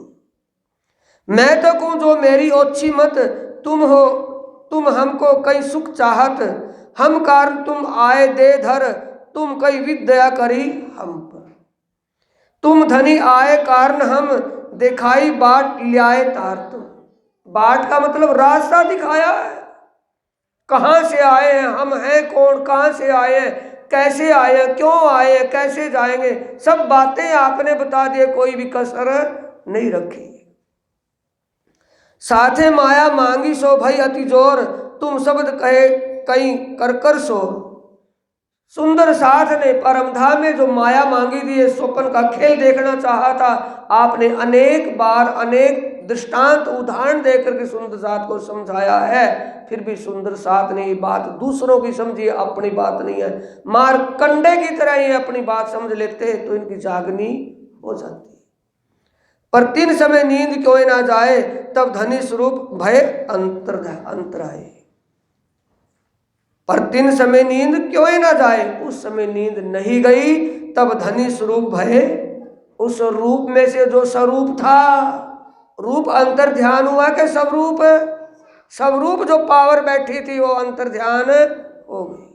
मैं तो कहूं जो मेरी ओछी मत, तुम हो तुम हमको कई सुख चाहत, हम कारण तुम आए दे धर, तुम कई विद्या करी हम पर। तुम धनी आए कारण हम दिखाई बाट लियाए तार तुम। बाट का मतलब रास्ता दिखाया है, कहां से आए हैं, हम हैं कौन, कहां से आए हैं, कैसे आए हैं, क्यों आए हैं, कैसे जाएंगे, सब बातें आपने बता दिए, कोई भी कसर नहीं रखी। साथे माया मांगी सो भई अति जोर, तुम शब्द कहे कहीं कर कर शोर। सुंदर साथ ने परमधाम में जो माया मांगी थी, ये स्वप्न का खेल देखना चाहा था, आपने अनेक बार अनेक दृष्टांत उदाहरण देकर के सुंदर साथ को समझाया है, फिर भी सुंदर साथ ने ये बात दूसरों की समझी, अपनी बात नहीं है। मारकंडे की तरह ये अपनी बात समझ लेते तो इनकी जागनी हो जाती। पर तीन समय नींद क्यों ना जाए, तब धनी स्वरूप भय अंतराए। पर तीन समय नींद क्यों ना जाए, उस समय नींद नहीं गई, तब धनी स्वरूप भय, उस रूप में से जो स्वरूप था, रूप अंतर ध्यान हुआ कि स्वरूप जो पावर बैठी थी वो अंतर ध्यान हो गई।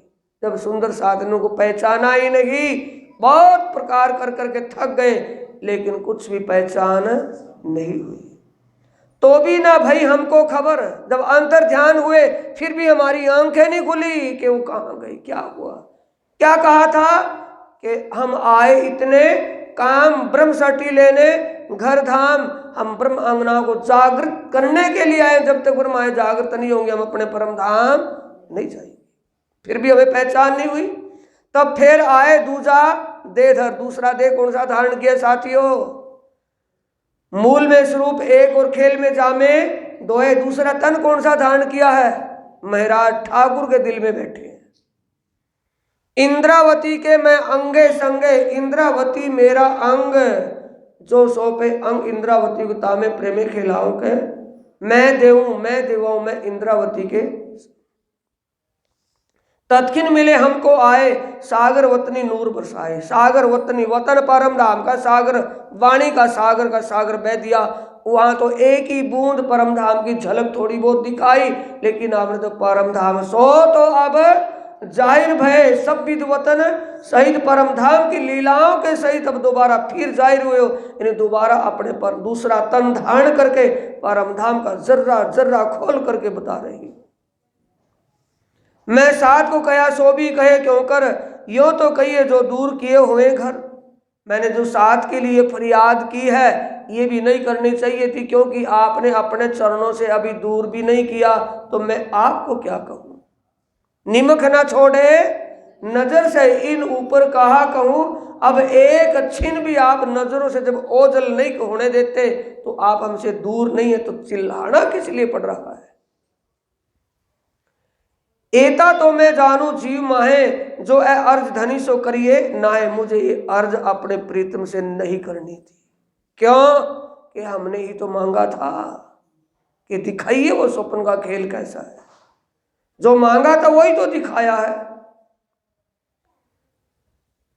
जब सुंदर साधनों को पहचाना ही नहीं, बहुत प्रकार कर करके थक गए, लेकिन कुछ भी पहचान नहीं हुई। तो भी ना भाई हमको खबर, जब अंतर ध्यान हुए फिर भी हमारी आंखें नहीं खुली कि वो कहाँ गई, क्या हुआ। क्या कहा था कि हम आए इतने काम ब्रह्म सटी लेने घर धाम, हम ब्रह्म अंगना को जागृत करने के लिए आए। जब तक ब्रह्म जागृत नहीं होंगे हम अपने परम धाम नहीं जाएंगे। फिर भी हमें पहचान नहीं हुई। तब फिर आए दूजा देह, दूसरा देह कौन सा धारण किया साथियों, मूल में स्वरूप एक और खेल में जामे दो है। दूसरा तन कौन सा धारण किया है, महाराज ठाकुर के दिल में बैठे हैं। इंद्रावती के मैं अंगे संगे, इंद्रावती मेरा अंग, जो सौंपे अंग इंद्रावती को तामे प्रेमे खिलाऊं के, मैं देवाऊं मैं इंद्रावती के। तत्किन मिले हमको आए, सागर वतनी नूर बरसाए। सागर वतनी, वतन परम धाम का सागर, वाणी का सागर बह दिया। वहां तो एक ही बूंद परम धाम की झलक थोड़ी बहुत दिखाई, लेकिन आपने तो परम धाम सो तो अब जाहिर भय सब विद वतन सहित परम धाम की लीलाओं के सहित अब दोबारा फिर जाहिर हुए हो। इन्हें दोबारा अपने पर दूसरा तन धारण करके परम धाम का जर्रा जर्रा खोल करके बता रही। मैं साथ को कहा सो भी कहे क्यों कर, यो तो कहिए जो दूर किए हुए घर। मैंने जो साथ के लिए फरियाद की है ये भी नहीं करनी चाहिए थी, क्योंकि आपने अपने चरणों से अभी दूर भी नहीं किया, तो मैं आपको क्या कहूँ। निमक न छोड़े नजर से इन ऊपर कहा कहूँ, अब एक छिन भी आप नजरों से जब ओझल नहीं होने देते तो आप हमसे दूर नहीं है, तो चिल्लाना किस लिए पड़ रहा है। एता तो मैं जानू जीव माहे, जो ए अर्ज धनी सो करिए नाहे। मुझे ये अर्ज अपने प्रीतम से नहीं करनी थी। क्यों कि हमने ही तो मांगा था कि दिखाइए वो स्वप्न का खेल कैसा है। जो मांगा था वही तो दिखाया है।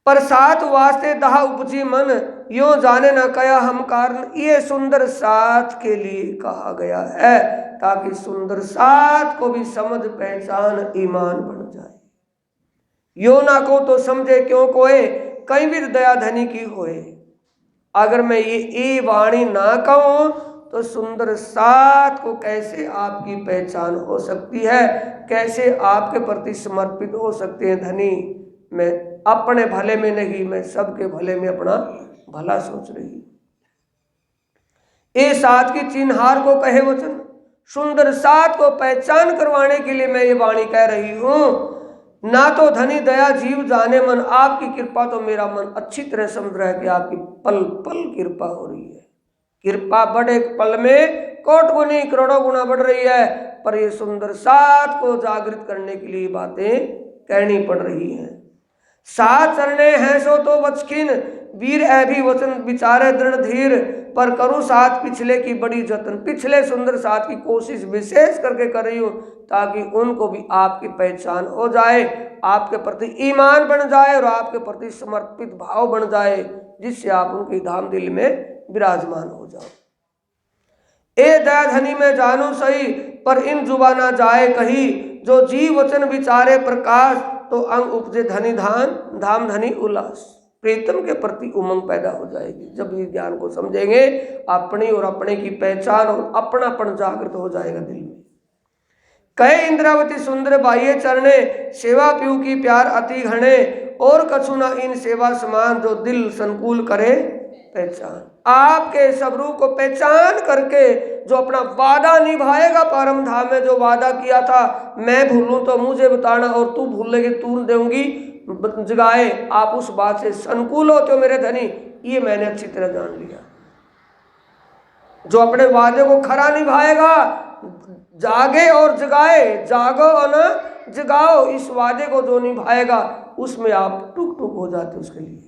पर साथ वास्ते दहा उपजी मन, यो जाने न कया हम कारण। ये सुंदर साथ के लिए कहा गया है, ताकि सुंदर साथ को भी समझ पहचान ईमान बन जाए। यो ना को तो समझे क्यों कोई, कई भी दया धनी की होए। अगर मैं ये वाणी ना कहूं तो सुंदर साथ को कैसे आपकी पहचान हो सकती है, कैसे आपके प्रति समर्पित हो सकते हैं। धनी मैं अपने भले में नहीं, मैं सबके भले में अपना भला सोच रही। ये साथ की चिन्हार को कहे वचन, सुंदर साथ को पहचान करवाने के लिए मैं ये वाणी कह रही हूं। ना तो धनी दया जीव जाने मन, आपकी कृपा तो मेरा मन अच्छी तरह समझ रहा है कि आपकी पल पल कृपा हो रही है। कृपा बड़े पल में कोट गुनी करोड़ों गुना बढ़ रही है, पर ये सुंदर साथ को जागृत करने के लिए बातें कहनी पड़ रही हैं। साथ चरणे हैं सो तो वचकिन, वीर ऐभी वचन विचारे दृढ़ धीर। पर करूँ साथ पिछले की बड़ी जतन, पिछले सुंदर साथ की कोशिश विशेष करके कर रही हूँ, ताकि उनको भी आपकी पहचान हो जाए, आपके प्रति ईमान बन जाए और आपके प्रति समर्पित भाव बन जाए, जिससे आप उनके धाम दिल में विराजमान हो जाओ। ए दया धनी में जानू सही, पर इन जुबाना जाए कही। जो जीव वचन विचारे प्रकाश, तो अंग उपजे धनी धान, धाम धनी उल्लास। प्रीतम के प्रति उमंग पैदा हो जाएगी। जब ये ज्ञान को समझेंगे, अपनी और अपने की पहचान और अपनापन जागृत हो जाएगा दिल में। कहे इंद्रावती सुंदर बाह्य चरणे, सेवा पीऊ की प्यार अति घने, और कछु न इन सेवा समान, जो दिल संकुल करे पहचान। आपके सब रूप को पहचान करके जो अपना वादा निभाएगा, परम धाम में जो वादा किया था, मैं भूलूं तो मुझे बताना और तू भूलेगी तू दूंगी जगाए, आप उस बात से संकुल होते हो मेरे धनी, ये मैंने अच्छी तरह जान लिया। जो अपने वादे को खरा निभाएगा, जागे और जगाए, जागो और न जगाओ, इस वादे को जो निभाएगा उसमें आप टुक टुक हो जाते उसके लिए,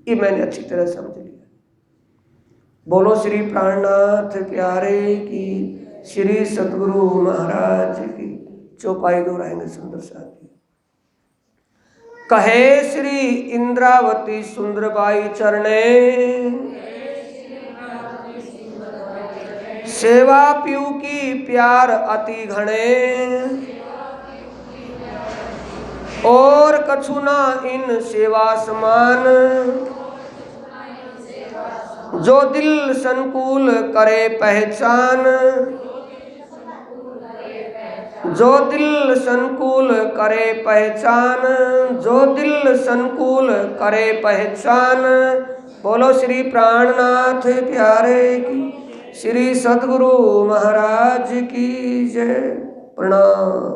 ये मैंने अच्छी तरह समझ लिया। बोलो श्री प्राणनाथ प्यारे की, श्री सद्गुरु महाराज की। चौपाई दोहराएंगे सुंदर साथी। कहे श्री इंद्रावती सुंदरबाई चरणे, सेवा पीऊ की प्यार अति घने, और कछु ना इन सेवा समान, जो दिल संकुल करे पहचान, जो दिल संकुल करे पहचान, जो दिल संकुल करे पहचान। बोलो श्री प्राणनाथ प्यारे की, श्री सद्गुरु महाराज की जय। प्रणाम।